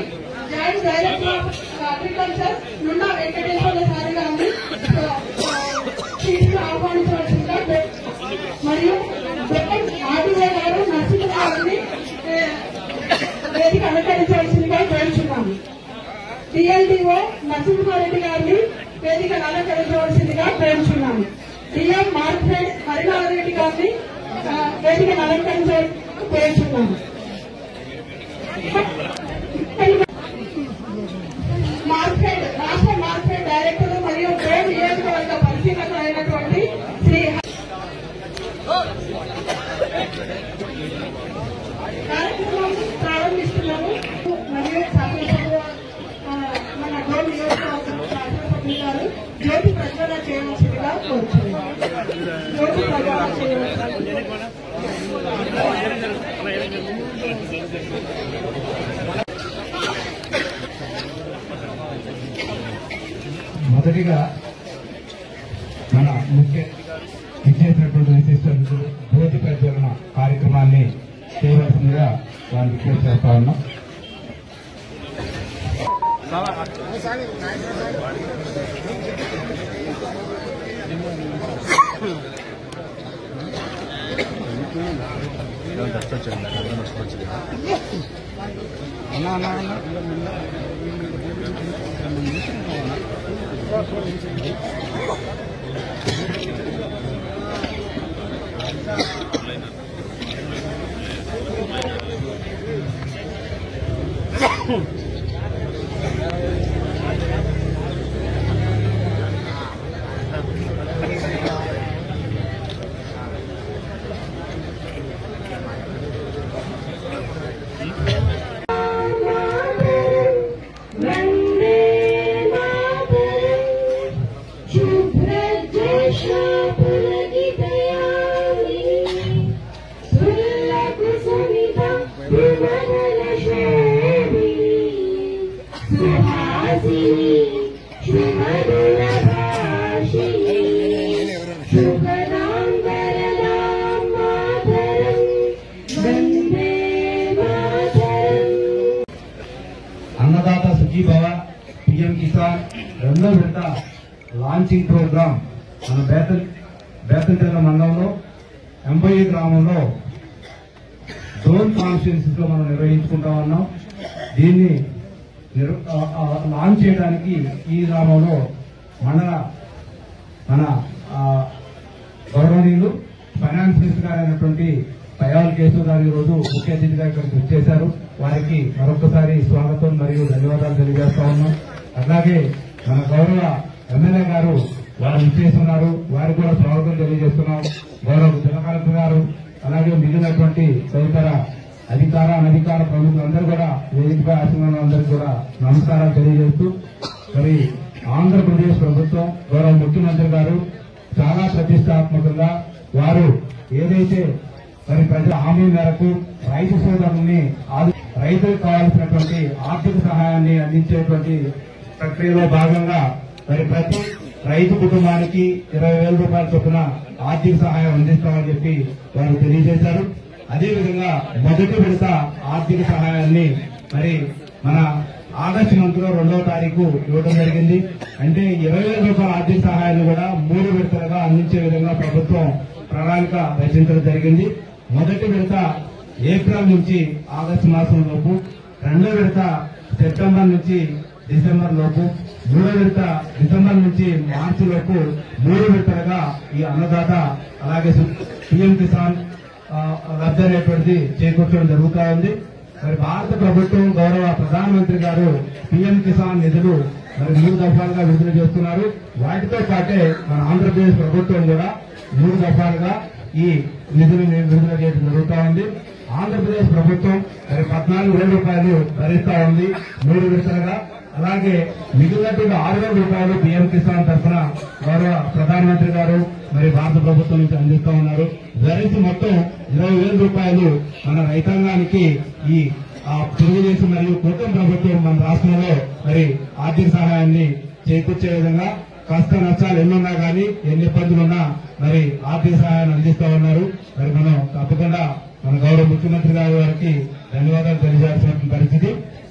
జాయింట్ డైరెక్టర్ ఆఫ్ అగ్రికల్చర్ నున్న వెంకటేశ్వర సార్ గారిని ఆహ్వానించవలసిందిగా, మరియు ఆర్డీఓ గారు నర్సింగ్ గారిని వేదిక అలంకరించవలసిందిగా కోరుచున్నాము. డిఎల్డిఓ నరసింహారెడ్డి గారిని వేదిక అలంకరించవలసిందిగా కోరుచున్నాము. డిఎం మార్కెట్ హరినారెడ్డి గారిని వేదిక అలంకరించవలసిందిగా కోరుచున్నాము. మార్కెట్ రాష్ట్ర మార్కెట్ డైరెక్టర్ మరియు ట్రేడ్ నియోజకవర్గ పరిశీలకులు అయినటువంటి శ్రీ కార్యక్రమం ప్రారంభిస్తున్నాము. మరియు మన గోల్ నియోజకవర్గం శాసనసభ్యులు గారు జ్యోతి ప్రజ్వలన చేయవలసిందిగా కోరుచున్నాము. జ్యోతి ప్రజ్వలన చేయవలసిందిగా మొదటిగా మన ముఖ్య విచ్చేసినటువంటి విశిష్టులకు జ్యోతి ప్రజ్వలన కార్యక్రమాన్ని చేయవలసిందిగా వారిని విజ్ఞప్తి చేస్తా ఉన్నాం. అన్నదాత సుఖీభవ పిఎం కిసాన్ రెండో విడత లాంచింగ్ ప్రోగ్రాం మన బేతంచెర్ల మండలంలో ఎంబయ్య గ్రామంలో జోన్ కాన్స్టిట్యున్సీస్ లో మనం నిర్వహించుకుంటా ఉన్నాం. దీన్ని లాంచ్ చేయడానికి ఈ గ్రామంలో మన గౌరవనీయులు ఫైనాన్స్ మినిస్టర్ గారు అయినటువంటి పయాల్ కేశవ్ గారు ఈ రోజు ముఖ్య అతిథిగా ఇక్కడికి వచ్చేశారు. వారికి మరొకసారి స్వాగతం మరియు ధన్యవాదాలు తెలియజేస్తా ఉన్నాం. అలాగే మన గౌరవ ఎమ్మెల్యే గారు వారు ఇచ్చేస్తున్నారు, వారికి కూడా స్వాగతం తెలియజేస్తున్నాం. గౌరవ జిల్లా కలెక్టర్ గారు అలాగే మిగిలినటువంటి తదితర అధికార అనధికార ప్రముఖులందరూ కూడా వేదికపై ఆశీర్వాదం అందరికీ కూడా నమస్కారాలు తెలియజేస్తూ, మరి ఆంధ్రప్రదేశ్ ప్రభుత్వం గౌరవ ముఖ్యమంత్రి గారు చాలా ప్రతిష్టాత్మకంగా వారు ఏదైతే మరి ప్రజల హామీ మేరకు రైతు సోదరుల్ని రైతులకు కావాల్సినటువంటి ఆర్థిక సహాయాన్ని అందించేటువంటి ప్రక్రియలో భాగంగా మరి ప్రతి రైతు కుటుంబానికి 20,000 రూపాయల చొప్పున ఆర్థిక సహాయం అందిస్తామని చెప్పి వారు తెలియజేశారు. అదేవిధంగా మొదటి విడత ఆర్థిక సహాయాన్ని మరి మన ఆగస్టు మంత్లో 2వ తారీఖు ఇవ్వడం జరిగింది. అంటే 20,000 రూపాయల ఆర్థిక సహాయాన్ని కూడా 3 విడతలుగా అందించే విధంగా ప్రభుత్వం ప్రణాళిక రచించడం జరిగింది. మొదటి విడత ఏప్రిల్ నుంచి ఆగస్టు మాసం లోపు, 2వ విడత సెప్టెంబర్ నుంచి డిసెంబర్ లోపు, 3వ విడత డిసెంబర్ నుంచి మార్చి లోపు 3 విడతలుగా ఈ అన్నదాత అలాగే పిఎం కిసాన్ లబ్ధి అనేటువంటిది చేకూర్చడం జరుగుతూ ఉంది. మరి భారత ప్రభుత్వం గౌరవ ప్రధానమంత్రి గారు పిఎం కిసాన్ నిధులు మరి 3 దఫాలుగా విడుదల చేస్తున్నారు. వాటితో పాటే మన ఆంధ్రప్రదేశ్ ప్రభుత్వం కూడా 3 దఫాలుగా ఈ నిధులు విడుదల చేయడం జరుగుతూ ఉంది. ఆంధ్రప్రదేశ్ ప్రభుత్వం మరి 14,000 రూపాయలు భరిస్తా ఉంది 3 విడతలుగా. అలాగే మిగిలినటువంటి 6,000 రూపాయలు పిఎం కిసాన్ తరఫున గౌరవ ప్రధానమంత్రి గారు మరి భారత ప్రభుత్వం నుంచి అందిస్తూ ఉన్నారు. ధరించి మొత్తం 20,000 రూపాయలు మన రైతాంగానికి ఈ తెలుగుదేశం మరియు కూటమి ప్రభుత్వం మన రాష్ట్రంలో మరి ఆర్థిక సహాయాన్ని చేకూర్చే విధంగా కష్ట నష్టాలు ఎన్నున్నా కానీ ఎన్ని ఇబ్బందులున్నా మరి ఆర్థిక సహాయాన్ని అందిస్తూ ఉన్నారు. మరి మనం తప్పకుండా మన గౌరవ ముఖ్యమంత్రి గారి వారికి ధన్యవాదాలు తెలియజేయాల్సిన పరిస్థితి.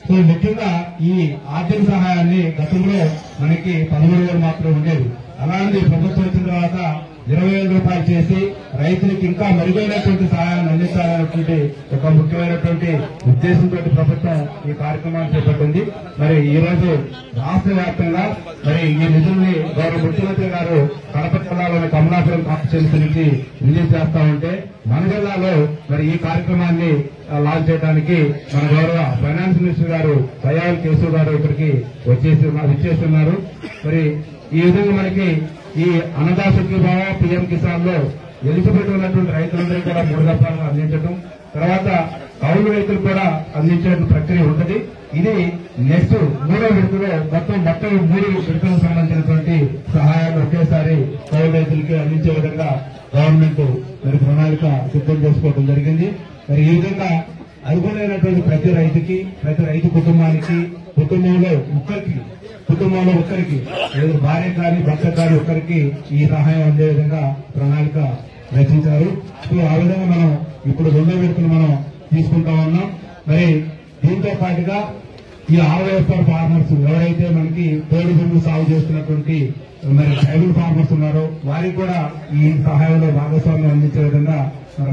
సో ముఖ్యంగా ఈ ఆర్థిక సహాయాన్ని గతంలో మనకి 13,000 మాత్రం ఉండేది. అలాంటి ప్రభుత్వం వచ్చిన తర్వాత 20,000 రూపాయలు చేసి రైతులకు ఇంకా మెరుగైనటువంటి సహాయాన్ని అందించాలనేటువంటి ఒక ముఖ్యమైనటువంటి ఉద్దేశంతో ప్రభుత్వం ఈ కార్యక్రమాన్ని చేపట్టింది. మరి ఈ రోజు రాష్ట్ర వ్యాప్తంగా మరి ఈ నిధుల్ని గౌరవ ముఖ్యమంత్రి గారు కడప జిల్లాలోని కమలాపురం కాన్స్టిట్యున్సీ నుంచి రిలీజ్ చేస్తా ఉంటే మన జిల్లాలో మరి ఈ కార్యక్రమాన్ని లాంచ్ చేయడానికి మన గౌరవ ఫైనాన్స్ మినిస్టర్ గారు దయాల్ కేశవ్ గారు ఇక్కడికి వచ్చేస్తున్నారు. మరి ఈ విధంగా మనకి ఈ అన్నదాత సుఖీభావ పీఎం కిసాన్ లో ఎలిజిబిలిటీ ఉన్నటువంటి రైతులందరికీ కూడా 3 దఫాలుగా అందించడం, తర్వాత కౌలు రైతులు కూడా అందించే ప్రక్రియ ఉంటుంది. ఇది నెక్స్ట్ 3వ విడతలో మొత్తం 3 విడతలకు సంబంధించినటువంటి సహాయాన్ని ఒకేసారి కౌలు రైతులకి అందించే విధంగా గవర్నమెంట్ మరి ప్రణాళిక సిద్ధం చేసుకోవడం జరిగింది. మరి ఈ విధంగా అర్హులైనటువంటి ప్రతి రైతుకి, ప్రతి రైతు కుటుంబానికి, కుటుంబంలో ఒక్కరికి లేదు భార్య కానీ భర్త కానీ ఒక్కరికి ఈ సహాయం అందే విధంగా ప్రణాళిక రచించారు. సో ఆ విధంగా మనం ఇప్పుడు 2వ విడతను మనం తీసుకుంటా ఉన్నాం. మరి దీంతో పాటుగా ఈ ఆర్వైఎఫ్ఆర్ ఫార్మర్స్ ఎవరైతే మనకి పోడు భూములు సాగు చేస్తున్నటువంటి మరి ట్రైబల్ ఫార్మర్స్ ఉన్నారో వారికి కూడా ఈ సహాయంలో భాగస్వామ్యం అందించే విధంగా మన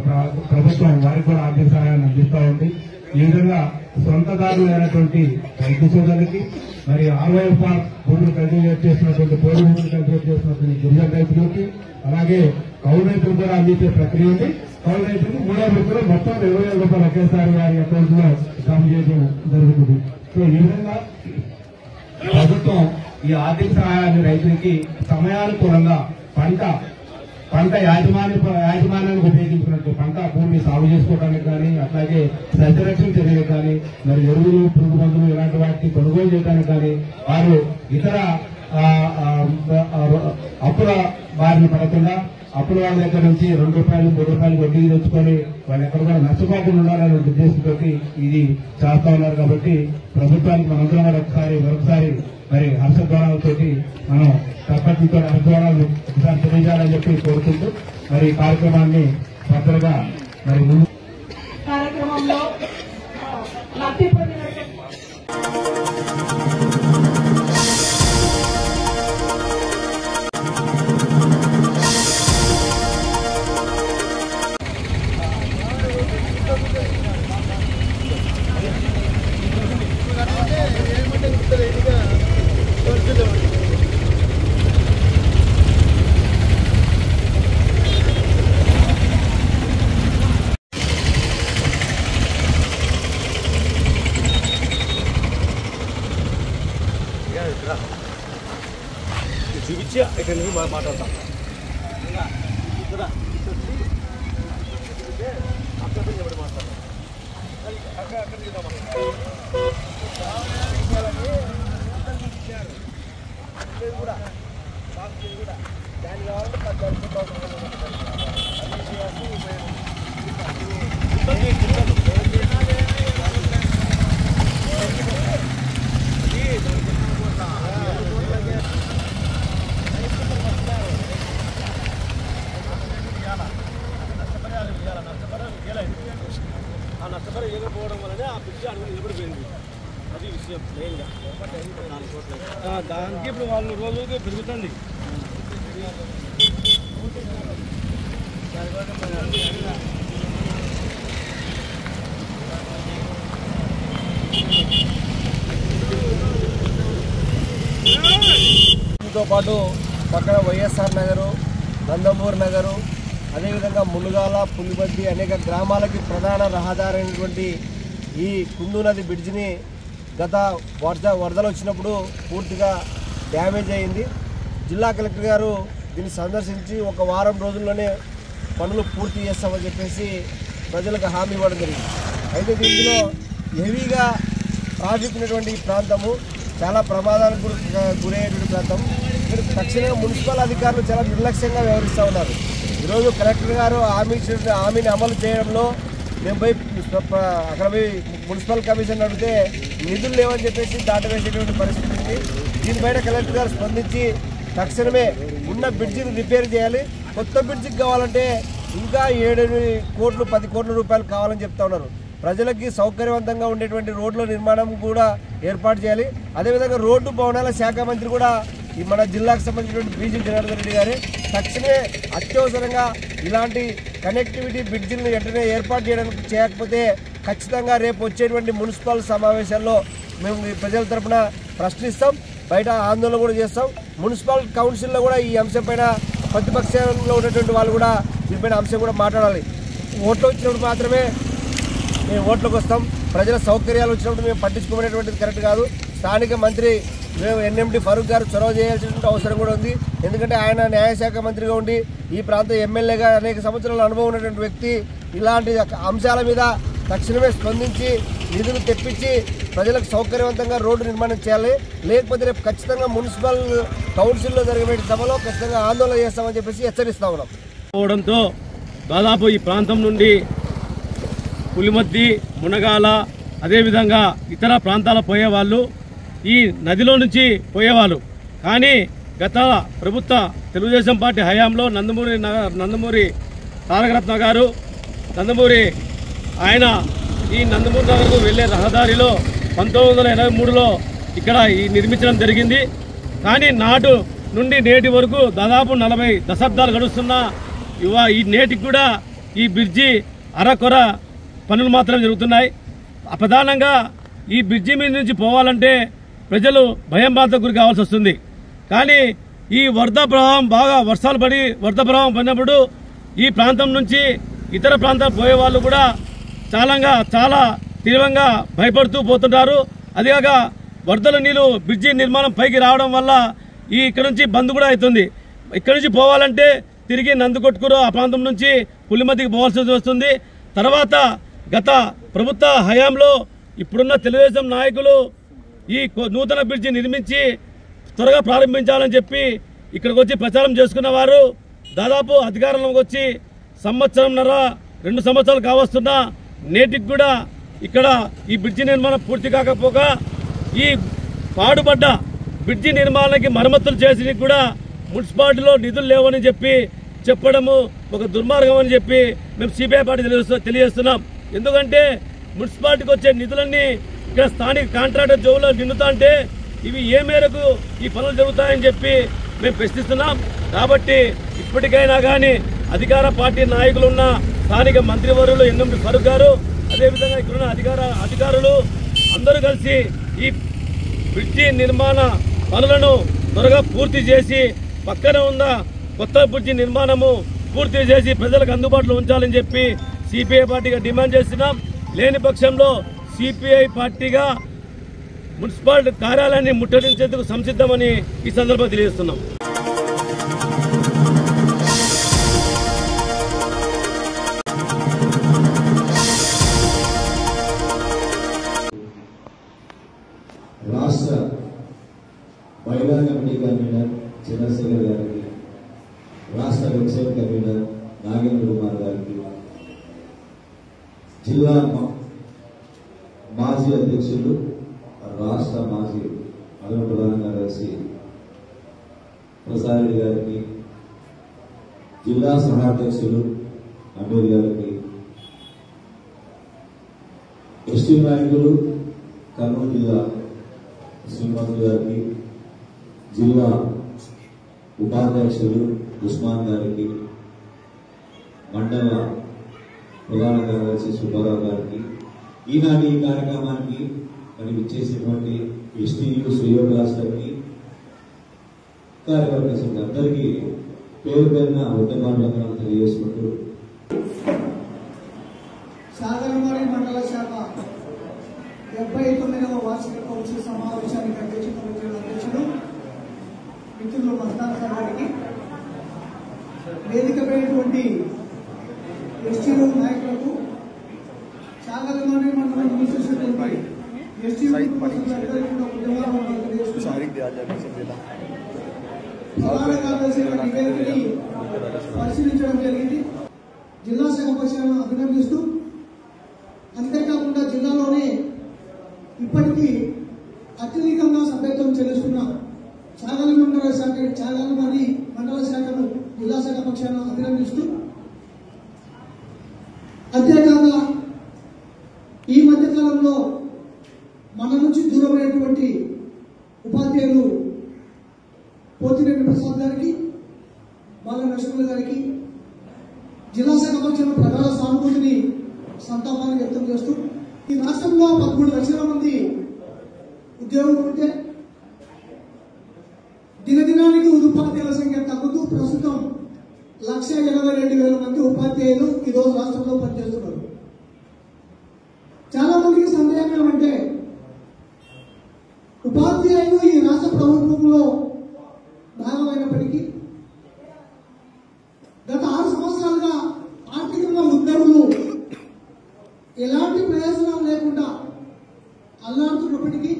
ప్రభుత్వం వారికి కూడా ఆర్థిక సహాయాన్ని అందిస్తూ ఉంది. ఈ విధంగా సొంతదారులు అయినటువంటి రైతు సోదరులకి, మరి ఆర్వైఎఫ్ఆర్ భూములు కల్టివేట్ చేస్తున్నటువంటి పోడు భూములు కల్టివేట్ చేస్తున్నటువంటి గిరిజన రైతులకి, అలాగే కౌలు రైతులు కూడా అందించే ప్రక్రియ ఉంది. కౌలు రైతులకు 3వ విడతలో మొత్తం 20,000 రూపాయలు ఒకేసారి వారి అకౌంట్ లో జమ చేయడం జరుగుతుంది. సో ఈ విధంగా ప్రభుత్వం ఈ ఆర్థిక సహాయాన్ని రైతులకి సమయానుకూలంగా పంట యాజమాన్యానికి ఉపయోగించుకున్నట్టు పంట భూమిని సాగు చేసుకోవడానికి కానీ, అట్లాగే సస్యరక్షణ చర్యలకు కానీ, మరి ఎరువులు, పురుగు మందులు ఇలాంటి వాటికి కొనుగోలు చేయడానికి కానీ వారు ఇతర అప్పుల బారిన పడకుండా అప్పుల వాళ్ళ దగ్గర నుంచి 2 రూపాయలు 3 రూపాయలు వడ్డీకి తెచ్చుకొని వాళ్ళు ఎక్కడ కూడా నష్టపోకుండా ఉండాలనే ఉద్దేశంతో ఇది చేస్తా ఉన్నారు. కాబట్టి ప్రభుత్వానికి మనందరం మరొకసారి మరి హర్షధ్వానాలతో మనం తప్పటితో హర్షధ్వానాలు ఒకసారి తెలియజేయాలని చెప్పి కోరుకుంటూ మరి ఈ కార్యక్రమాన్ని భద్రగా మరి ముందు కార్యక్రమంలో లబ్ధి పొందిన చూపించి ఇక్కడ నుంచి మాట్లాడతాం. నష్టపరి ఇవ్వకపోవడం వల్లనే ఆ పిచ్చి అడుగు నిలబడిపోయింది. అది విషయం మెయిన్గా. దానికి ఇప్పుడు వాళ్ళు రోజుకి పెరుగుతుంది. దీంతో పాటు పక్కన వైఎస్ఆర్ నగరు, నందమూరు నగరు, అదేవిధంగా మునుగాల, పులిబద్ది అనేక గ్రామాలకి ప్రధాన రహదారి అయినటువంటి ఈ కుందు నది బ్రిడ్జిని గత వరదలు వచ్చినప్పుడు పూర్తిగా డ్యామేజ్ అయింది. జిల్లా కలెక్టర్ గారు దీన్ని సందర్శించి 1 వారం రోజుల్లోనే పనులు పూర్తి చేస్తామని చెప్పేసి ప్రజలకు హామీ ఇవ్వడం జరిగింది. అయితే దీంట్లో హెవీగా ట్రాఫిక్ ఉన్నటువంటి ఈ ప్రాంతము చాలా ప్రమాదాలకు గురయ్యేటువంటి ప్రాంతం. ఇక్కడ తక్షణంగా మున్సిపల్ అధికారులు చాలా నిర్లక్ష్యంగా వ్యవహరిస్తూ ఉన్నారు. ఈరోజు కలెక్టర్ గారు హామీని అమలు చేయడంలో మేము పోయి అక్కడ పోయి మున్సిపల్ కమిషన్ అడిగితే నిధులు లేవని చెప్పేసి దాటవేసేటువంటి పరిస్థితి ఉంది. దీనిపైన కలెక్టర్ గారు స్పందించి తక్షణమే ఉన్న బ్రిడ్జిని రిపేర్ చేయాలి. కొత్త బ్రిడ్జికి కావాలంటే ఇంకా 7 కోట్లు 10 కోట్ల రూపాయలు కావాలని చెప్తా ఉన్నారు. ప్రజలకి సౌకర్యవంతంగా ఉండేటువంటి రోడ్ల నిర్మాణం కూడా ఏర్పాటు చేయాలి. అదేవిధంగా రోడ్డు భవనాల శాఖ మంత్రి కూడా ఈ మన జిల్లాకు సంబంధించినటువంటి బీజీ జనార్దన్ రెడ్డి గారే తక్షణమే అత్యవసరంగా ఇలాంటి కనెక్టివిటీ బ్రిడ్జిలను వెంటనే ఏర్పాటు చేయకపోతే ఖచ్చితంగా రేపు వచ్చేటువంటి మున్సిపల్ సమావేశాల్లో మేము ప్రజల తరఫున ప్రశ్నిస్తాం, బయట ఆందోళన కూడా చేస్తాం. మున్సిపల్ కౌన్సిల్లో కూడా ఈ అంశం పైన ప్రతిపక్షంలో ఉన్నటువంటి వాళ్ళు కూడా దీనిపైన అంశం కూడా మాట్లాడాలి. ఓట్లు వచ్చినప్పుడు మాత్రమే మేము ఓట్లకు వస్తాం, ప్రజల సౌకర్యాలు వచ్చినప్పుడు మేము పట్టించుకునేటువంటిది కరెక్ట్ కాదు. స్థానిక మంత్రి మేము ఎన్ఎండి ఫరూక్ గారు చొరవ చేయాల్సిన అవసరం కూడా ఉంది. ఎందుకంటే ఆయన న్యాయశాఖ మంత్రిగా ఉండి ఈ ప్రాంత ఎమ్మెల్యేగా అనేక సంవత్సరాల అనుభవం ఉన్నటువంటి వ్యక్తి ఇలాంటి అంశాల మీద తక్షణమే స్పందించి నిధులు తెప్పించి ప్రజలకు సౌకర్యవంతంగా రోడ్డు నిర్మాణం చేయాలి. లేకపోతే రేపు ఖచ్చితంగా మున్సిపల్ కౌన్సిల్లో జరిగే సభలో ఖచ్చితంగా ఆందోళన చేస్తామని చెప్పేసి హెచ్చరిస్తా ఉన్నాం. పోవడంతో దాదాపు ఈ ప్రాంతం నుండి పులిమద్ది, మునగాల, అదేవిధంగా ఇతర ప్రాంతాల పోయేవాళ్ళు ఈ నదిలో నుంచి పోయేవాళ్ళు. కానీ గత ప్రభుత్వ తెలుగుదేశం పార్టీ హయాంలో నందమూరి తారకరత్న గారు ఆయన ఈ నందమూరి నగర్కు వెళ్లే రహదారిలో 1983లో ఇక్కడ నిర్మించడం జరిగింది. కానీ నాటు నుండి నేటి వరకు దాదాపు 40 దశాబ్దాలు గడుస్తున్న ఈ నేటికి కూడా ఈ బ్రిడ్జి అరకొర పనులు మాత్రమే జరుగుతున్నాయి. ప్రధానంగా ఈ బ్రిడ్జి మీద నుంచి పోవాలంటే ప్రజలు భయం బాధకు గురి కావాల్సి వస్తుంది. కానీ ఈ వరద ప్రవాహం బాగా వర్షాలు పడి వరద ప్రవాహం పడినప్పుడు ఈ ప్రాంతం నుంచి ఇతర ప్రాంతాలు పోయే వాళ్ళు కూడా చాలా తీవ్రంగా భయపడుతూ పోతుంటారు. అదిగాక వరదల నీళ్లు బ్రిడ్జి నిర్మాణం పైకి రావడం వల్ల ఇక్కడ నుంచి బంద్ కూడా అవుతుంది. ఇక్కడ నుంచి పోవాలంటే తిరిగి నందికొట్కూరు ఆ ప్రాంతం నుంచి పులిమద్దికి పోవాల్సి వస్తుంది. తర్వాత గత ప్రభుత్వ హయాంలో ఇప్పుడున్న తెలుగుదేశం నాయకులు ఈ నూతన బ్రిడ్జి నిర్మించి త్వరగా ప్రారంభించాలని చెప్పి ఇక్కడికి వచ్చి ప్రచారం చేసుకున్న వారు దాదాపు అధికారంలోకి వచ్చి 2 సంవత్సరాలు కావస్తున్నా నేటికి కూడా ఇక్కడ ఈ బ్రిడ్జి నిర్మాణం పూర్తి కాకపోగా ఈ పాడుపడ్డ బ్రిడ్జి నిర్మాణానికి మరమ్మతులు చేసి కూడా మున్సిపాలిటీలో నిధులు లేవని చెప్పడము ఒక దుర్మార్గం అని చెప్పి మేము సిపిఐ పార్టీ తెలియజేస్తున్నాం. ఎందుకంటే మున్సిపాలిటీకి వచ్చే నిధులన్నీ ఇక్కడ స్థానిక కాంట్రాక్టర్ జోబులో నిండుతా అంటే ఇవి ఏ మేరకు ఈ పనులు జరుగుతాయని చెప్పి మేము ప్రశ్నిస్తున్నాం. కాబట్టి ఇప్పటికైనా కానీ అధికార పార్టీ నాయకులున్న స్థానిక మంత్రివర్యులు ఎన్ఎండి ఫరూక్ గారు, అదేవిధంగా ఇక్కడున్న అధికారులు అందరూ కలిసి ఈ బ్రిడ్జి నిర్మాణ పనులను త్వరగా పూర్తి చేసి పక్కన ఉన్న కొత్త బ్రిడ్జి నిర్మాణము పూర్తి చేసి ప్రజలకు అందుబాటులో ఉంచాలని చెప్పి సిపిఐ పార్టీగా డిమాండ్ చేస్తున్నాం. లేని పక్షంలో సిపిఐ పార్టీగా మున్సిపాలిటీ కార్యాలయాన్ని ముట్టడించేందుకు సంసిద్ధమని ఈ సందర్భంగా తెలియజేస్తున్నాం. రాష్ట్ర మహిళా కమిటీ కన్వీనర్ చంద్రశేఖర్ గారికి, రాష్ట్ర వెబ్సైట్ కన్వీనర్ నాగేంద్ర కుమార్ గారికి, జిల్లా మాజీ అధ్యక్షులు, రాష్ట్ర మాజీ అదన ప్రధాన కార్యదర్శి ప్రసాద్ రెడ్డి గారికి, జిల్లా సహాధ్యక్షులు అమీర్ గారికి, ఎస్టీ నాయకులు కర్నూలు జిల్లా శ్రీనివాసులు గారికి, జిల్లా ఉపాధ్యక్షులు ఉస్మాన్ గారికి, మండల ప్రధాన కార్యదర్శి సుబ్బారావు గారికి, ఈనాటి ఈ కార్యక్రమానికి మరి ఇచ్చేసినటువంటి ఎస్టీయు శ్రేయోభిలాషులకి, కార్యవర్గ సభ్యులు అందరికీ పేరు పేరున ఉద్యమాలను తెలియజేసుకుంటూ సాగరమారి మండల శాఖ 79వ వార్షిక కౌన్సిల్ సమావేశానికి అధ్యక్షుడు మిత్రులు మస్తాన్ సార్ గారికి, వేదికపైనటువంటి ఎస్టీలు నాయకులకు, సాగరమారి మండలం మూసేసినటువంటి ఎస్టీ ప్రధాన కార్యదర్శి నివేదికని పరిశీలించడం జరిగింది. జిల్లా శాఖ పక్షాలను అభినందిస్తూ, అంతేకాకుండా జిల్లాలోనే ఇప్పటికీ అత్యధికంగా సభ్యత్వం చెల్లిస్తున్న చాగలి మండల శాఖను జిల్లా శాఖ పక్షాలను అభినందిస్తూ, అంతేకాక ప్రసాద్ గారికి, బాల నరసింహ గారికి, జిల్లా శాఖ పక్షాన ప్రగాఢ సానుభూతిని, సంతాపాన్ని వ్యక్తం చేస్తూ ఈ రాష్ట్రంలో 13 లక్షల మంది ఉద్యోగులు ఉంటే దినదినానికి ఉపాధ్యాయుల సంఖ్య తగ్గుతూ ప్రస్తుతం 1,82,000 మంది ఉపాధ్యాయులు ఈరోజు రాష్ట్రంలో పనిచేస్తున్నారు. చాలా మందికి సందేహం ఏమంటే ఉపాధ్యాయులు ఈ రాష్ట్ర ప్రభుత్వంలో భాగమైనప్పటికీ గత 6 సంవత్సరాలుగా ఆర్థికంగా ఉద్యోగులు ఎలాంటి ప్రయోజనాలు లేకుండా అల్లాడుతున్నప్పటికీ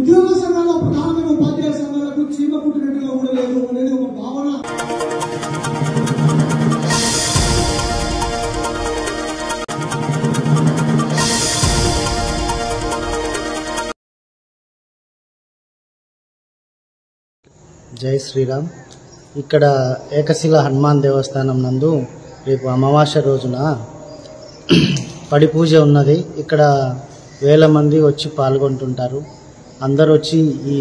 ఉద్యోగ సంఘాల్లో ప్రధానమైన ఉపాధ్యాయ సంఘాలకు చీమ పుట్టినట్టుగా కూడా లేదు అనేది ఒక భావన. జై శ్రీరామ్. ఇక్కడ ఏకశిల హనుమాన్ దేవస్థానం నందు రేపు అమావాస్య రోజున పడి పూజ ఉన్నది. ఇక్కడ వేల మంది వచ్చి పాల్గొంటుంటారు. అందరూ వచ్చి ఈ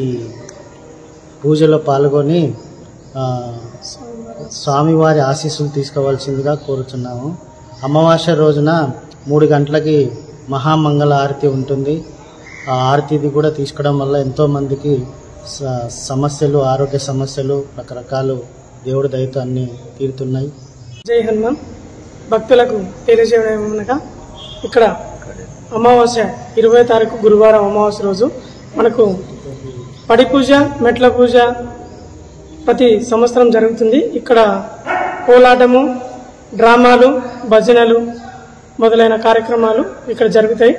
పూజలో పాల్గొని స్వామివారి ఆశీస్సులు తీసుకోవాల్సిందిగా కోరుతున్నాము. అమావాస్య రోజున 3 గంటలకి మహామంగళ ఆరతి ఉంటుంది. ఆ ఆరతిది కూడా తీసుకోవడం వల్ల ఎంతోమందికి సమస్యలు, ఆరోగ్య సమస్యలు రకరకాలు దేవుడి దయతో అన్ని తీరుతున్నాయి. జై హనుమాన్. భక్తులకు తెలియజేయడమనగా ఇక్కడ అమావాస్య 20వ తారీఖు గురువారం అమావాస్య రోజు మనకు పడి పూజ, మెట్ల పూజ ప్రతి సంవత్సరం జరుగుతుంది. ఇక్కడ కోలాటము, డ్రామాలు, భజనలు మొదలైన కార్యక్రమాలు ఇక్కడ జరుగుతాయి.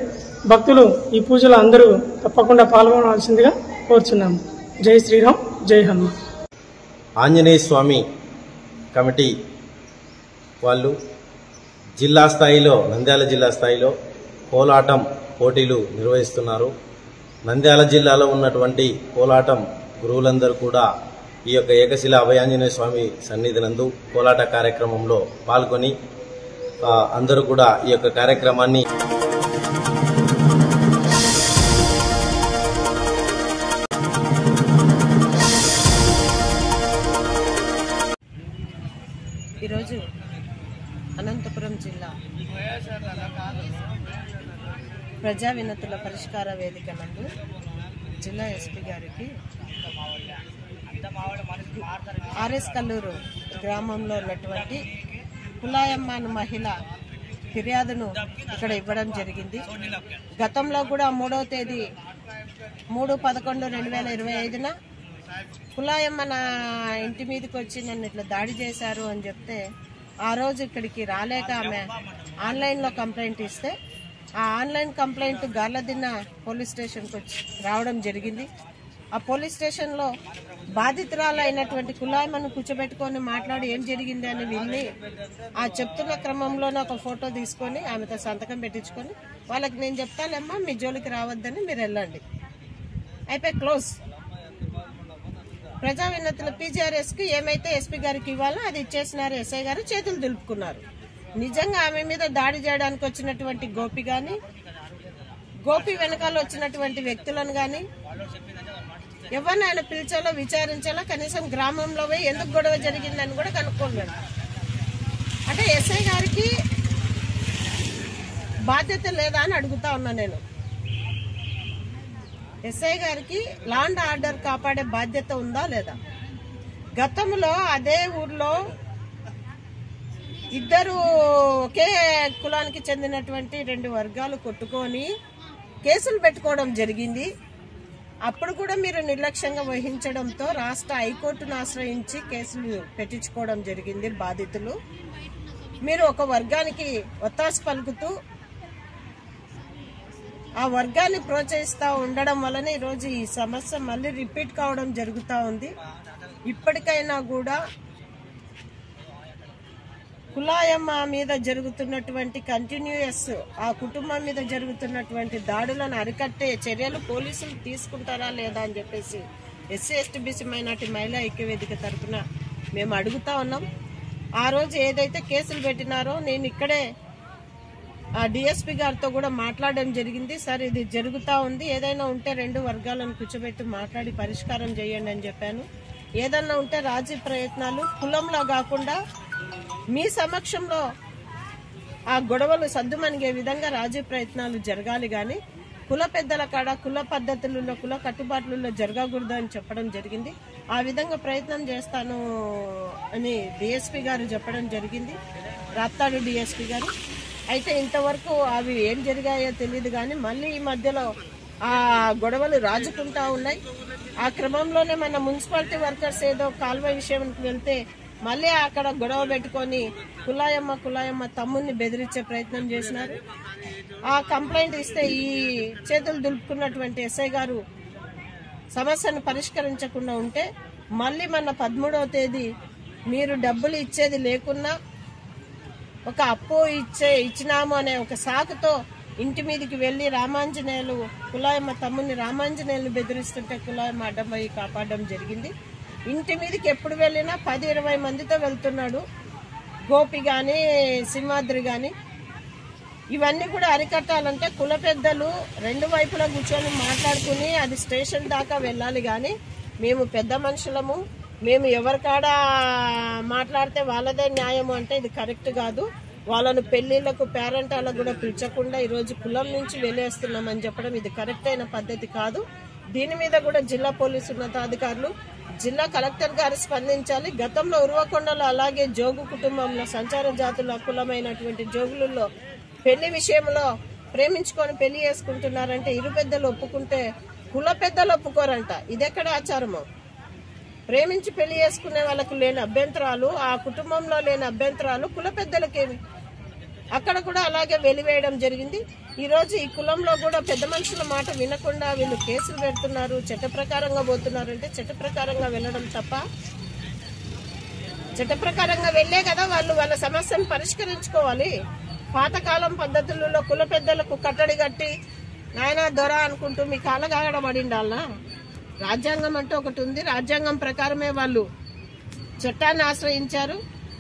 భక్తులు ఈ పూజలో అందరూ తప్పకుండా పాల్గొనవలసిందిగా కోరుచున్నాము. జై శ్రీరామ్, జై హనుమాన్. ఆంజనేయ స్వామి కమిటీ వాళ్ళు జిల్లా స్థాయిలో, నంద్యాల జిల్లా స్థాయిలో కోలాటం పోటీలు నిర్వహిస్తున్నారు. నంద్యాల జిల్లాలో ఉన్నటువంటి కోలాటం గురువులందరూ కూడా ఈ యొక్క ఏకశిల అభయాంజనేయ స్వామి సన్నిధి నందు కోలాట కార్యక్రమంలో పాల్గొని అందరూ కూడా ఈ యొక్క కార్యక్రమాన్ని ఈరోజు అనంతపురం జిల్లా ప్రజా వినతుల పరిష్కార వేదిక నందు జిల్లా ఎస్పీ గారికి ఆర్ఎస్ కల్లూరు గ్రామంలో ఉన్నటువంటి కులాయమ్మ మహిళ ఫిర్యాదును ఇక్కడ ఇవ్వడం జరిగింది. గతంలో కూడా 3వ తేదీ 3/11/2025న కులాయమ్మ నా ఇంటి మీదకి వచ్చి నన్ను ఇట్లా దాడి చేశారు అని చెప్తే ఆ రోజు ఇక్కడికి రాలేక ఆమె ఆన్లైన్లో కంప్లైంట్ ఇస్తే ఆ ఆన్లైన్ కంప్లైంట్ గార్లదిన్న పోలీస్ స్టేషన్కి వచ్చి రావడం జరిగింది. ఆ పోలీస్ స్టేషన్లో బాధితురాలైనటువంటి కులాయమ్మను కూర్చోబెట్టుకొని మాట్లాడి ఏం జరిగింది అని విని ఆ చెప్తున్న క్రమంలోనే ఒక ఫోటో తీసుకొని ఆమెతో సంతకం పెట్టించుకొని వాళ్ళకి నేను చెప్తాలేమ్మా మీ జోలికి రావద్దని మీరు వెళ్ళండి అయిపోయి క్లోజ్. ప్రజా వినతుల పీజీఆర్ఎస్కి ఏమైతే ఎస్పీ గారికి ఇవ్వాలో అది ఇచ్చేసినారు. ఎస్ఐ గారు చేతులు దులుపుకున్నారు. నిజంగా ఆమె మీద దాడి చేయడానికి వచ్చినటువంటి గోపి గాని, గోపి వెనకాల వచ్చినటువంటి వ్యక్తులను గాని ఎవరిని ఆయన పిలిచాలో విచారించాలో కనీసం గ్రామంలో పోయి ఎందుకు గొడవ జరిగిందని కూడా కనుక్కోలేడు. అంటే ఎస్ఐ గారికి బాధ్యత లేదా అని అడుగుతా ఉన్నా నేను. ఎస్ఐ గారికి లా అండ్ ఆర్డర్ కాపాడే బాధ్యత ఉందా లేదా? గతంలో అదే ఊర్లో ఇద్దరు ఒకే కులానికి చెందినటువంటి 2 వర్గాలు కొట్టుకొని కేసులు పెట్టుకోవడం జరిగింది. అప్పుడు కూడా మీరు నిర్లక్ష్యంగా వహించడంతో రాష్ట్ర హైకోర్టును ఆశ్రయించి కేసులు పెట్టించుకోవడం జరిగింది. బాధితులు మీరు ఒక వర్గానికి ఒత్తాసు పలుకుతూ ఆ వర్గాన్ని ప్రోత్సహిస్తూ ఉండడం వలన ఈరోజు ఈ సమస్య మళ్ళీ రిపీట్ కావడం జరుగుతూ ఉంది. ఇప్పటికైనా కూడా కులాయమ్మ మీద జరుగుతున్నటువంటి కంటిన్యూయస్ ఆ కుటుంబం మీద జరుగుతున్నటువంటి దాడులను అరికట్టే చర్యలు పోలీసులు తీసుకుంటారా లేదా అని చెప్పేసి ఎస్సీ ఎస్టీ బీసీ మైనార్టీ మహిళా ఐక్యవేదిక తరఫున మేము అడుగుతా ఉన్నాం. ఆ రోజు ఏదైతే కేసులు పెట్టినారో నేను ఇక్కడే ఆ డిఎస్పీ గారితో కూడా మాట్లాడడం జరిగింది. సార్ ఇది జరుగుతూ ఉంది, ఏదైనా ఉంటే 2 వర్గాలను కూర్చోబెట్టి మాట్లాడి పరిష్కారం చేయండి అని చెప్పాను. ఏదన్నా ఉంటే రాజీ ప్రయత్నాలు కులంలో కాకుండా మీ సమక్షంలో ఆ గొడవలు సద్దుమణిగే విధంగా రాజీ ప్రయత్నాలు జరగాలి గాని కుల పెద్దల కాడ కుల పద్ధతులలో కుల కట్టుబాట్లలో జరగకూడదు అని చెప్పడం జరిగింది. ఆ విధంగా ప్రయత్నం చేస్తాను అని డిఎస్పీ గారు చెప్పడం జరిగింది, రాప్తాడు డిఎస్పీ గారు. అయితే ఇంతవరకు అవి ఏం జరిగాయో తెలియదు కానీ మళ్ళీ ఈ మధ్యలో ఆ గొడవలు రాజుకుంటా ఉన్నాయి. ఆ క్రమంలోనే మన మున్సిపాలిటీ వర్కర్స్ ఏదో కాలువ విషయానికి వెళ్తే మళ్ళీ అక్కడ గొడవ పెట్టుకొని కులాయమ్మ తమ్ముడిని బెదిరించే ప్రయత్నం చేసినారు. ఆ కంప్లైంట్ ఇస్తే ఈ చేతులు దులుపుకున్నటువంటి ఎస్ఐ గారు సమస్యను పరిష్కరించకుండా ఉంటే మళ్ళీ మన 13వ తేదీ మీరు డబ్బులు ఇచ్చేది లేకున్నా ఒక అప్పు ఇచ్చినాము అనే ఒక సాకుతో ఇంటి మీదకి వెళ్లి రామాంజనేయులు కులాయమ్మ తమ్ముని రామాంజనేయులు బెదిరిస్తుంటే కులాయమ్మ అడ్డం పోయి కాపాడడం జరిగింది. ఇంటి మీదకి ఎప్పుడు వెళ్ళినా 10-20 మందితో వెళ్తున్నాడు గోపి గాని సింహాద్రి గాని. ఇవన్నీ కూడా అరికట్టాలంటే కుల పెద్దలు 2 వైపులా కూర్చొని మాట్లాడుకుని అది స్టేషన్ దాకా వెళ్ళాలి గాని మేము పెద్ద మనుషులము, మేము ఎవరికాడ మాట్లాడితే వాళ్ళదే న్యాయము అంటే ఇది కరెక్ట్ కాదు. వాళ్ళను పెళ్లిళ్లకు పేరెంటాలకు కూడా పిలిచకుండా ఈరోజు కులం నుంచి వెలేస్తున్నామని చెప్పడం ఇది కరెక్ట్ అయిన పద్ధతి కాదు. దీని మీద కూడా జిల్లా పోలీసు ఉన్నతాధికారులు, జిల్లా కలెక్టర్ గారు స్పందించాలి. గతంలో ఉరువకొండలో అలాగే జోగు కుటుంబంలో సంచార జాతుల కులమైనటువంటి జోగులలో పెళ్లి విషయంలో ప్రేమించుకొని పెళ్లి చేసుకుంటున్నారంటే ఇరు పెద్దలు ఒప్పుకుంటే కుల పెద్దలు ఒప్పుకోరంట. ఇదెక్కడ ఆచారమో? ప్రేమించి పెళ్లి చేసుకునే వాళ్ళకు లేని అభ్యంతరాలు, ఆ కుటుంబంలో లేని అభ్యంతరాలు కుల పెద్దలకేమి? అక్కడ కూడా అలాగే వెలివేయడం జరిగింది. ఈ రోజు ఈ కులంలో కూడా పెద్ద మనుషుల మాట వినకుండా వీళ్ళు కేసులు పెడుతున్నారు, చట్ట ప్రకారంగా పోతున్నారంటే చట్ట ప్రకారంగా వెళ్ళడం తప్ప, చట్ట ప్రకారంగా వెళ్లే కదా వాళ్ళు వాళ్ళ సమస్యను పరిష్కరించుకోవాలి. పాతకాలం పద్ధతులలో కుల పెద్దలకు కట్టడి కట్టి నాయన దొర అనుకుంటూ మీ కాళ్ళగాగడ పడిండాలనా? రాజ్యాంగం అంటే ఒకటి ఉంది, రాజ్యాంగం ప్రకారమే వాళ్ళు చట్టాన్ని ఆశ్రయించారు.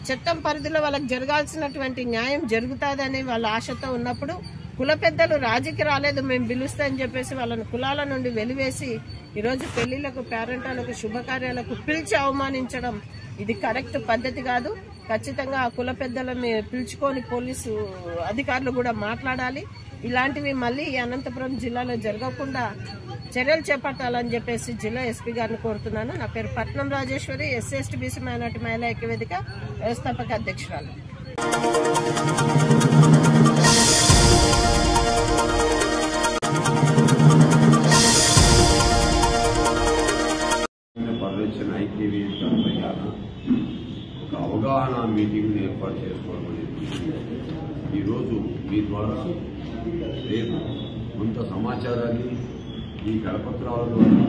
చట్టం పరిధిలో వాళ్ళకి జరగాల్సినటువంటి న్యాయం జరుగుతుందని వాళ్ళ ఆశతో ఉన్నప్పుడు కుల పెద్దలు రాజీకి రాలేదు మేము పిలుస్తా అని చెప్పేసి వాళ్ళని కులాల నుండి వెలివేసి ఈరోజు పెళ్లిళ్లకు పేరెంటాలకు శుభకార్యాలకు పిలిచి అవమానించడం ఇది కరెక్ట్ పద్ధతి కాదు. ఖచ్చితంగా ఆ కుల పెద్దలని పిలుచుకొని పోలీసు అధికారులు కూడా మాట్లాడాలి. ఇలాంటివి మళ్ళీ అనంతపురం జిల్లాలో జరగకుండా చర్యలు చేపట్టాలని చెప్పేసి జిల్లా ఎస్పీ గారిని కోరుతున్నాను. నా పేరు పట్నం రాజేశ్వరి, SC/ST BC మైనార్టీ మహిళా ఐక్యవేదిక వ్యవస్థాపక అధ్యక్షురాలు. పరిరక్షణ ఐక్యవేదిక పైన ఒక అవగాహన మీటింగ్ని ఏర్పాటు చేసుకోవడం అనేది ఈరోజు మీ ద్వారా రేపు కొంత సమాచారాన్ని ఈ కరపత్రాల ద్వారా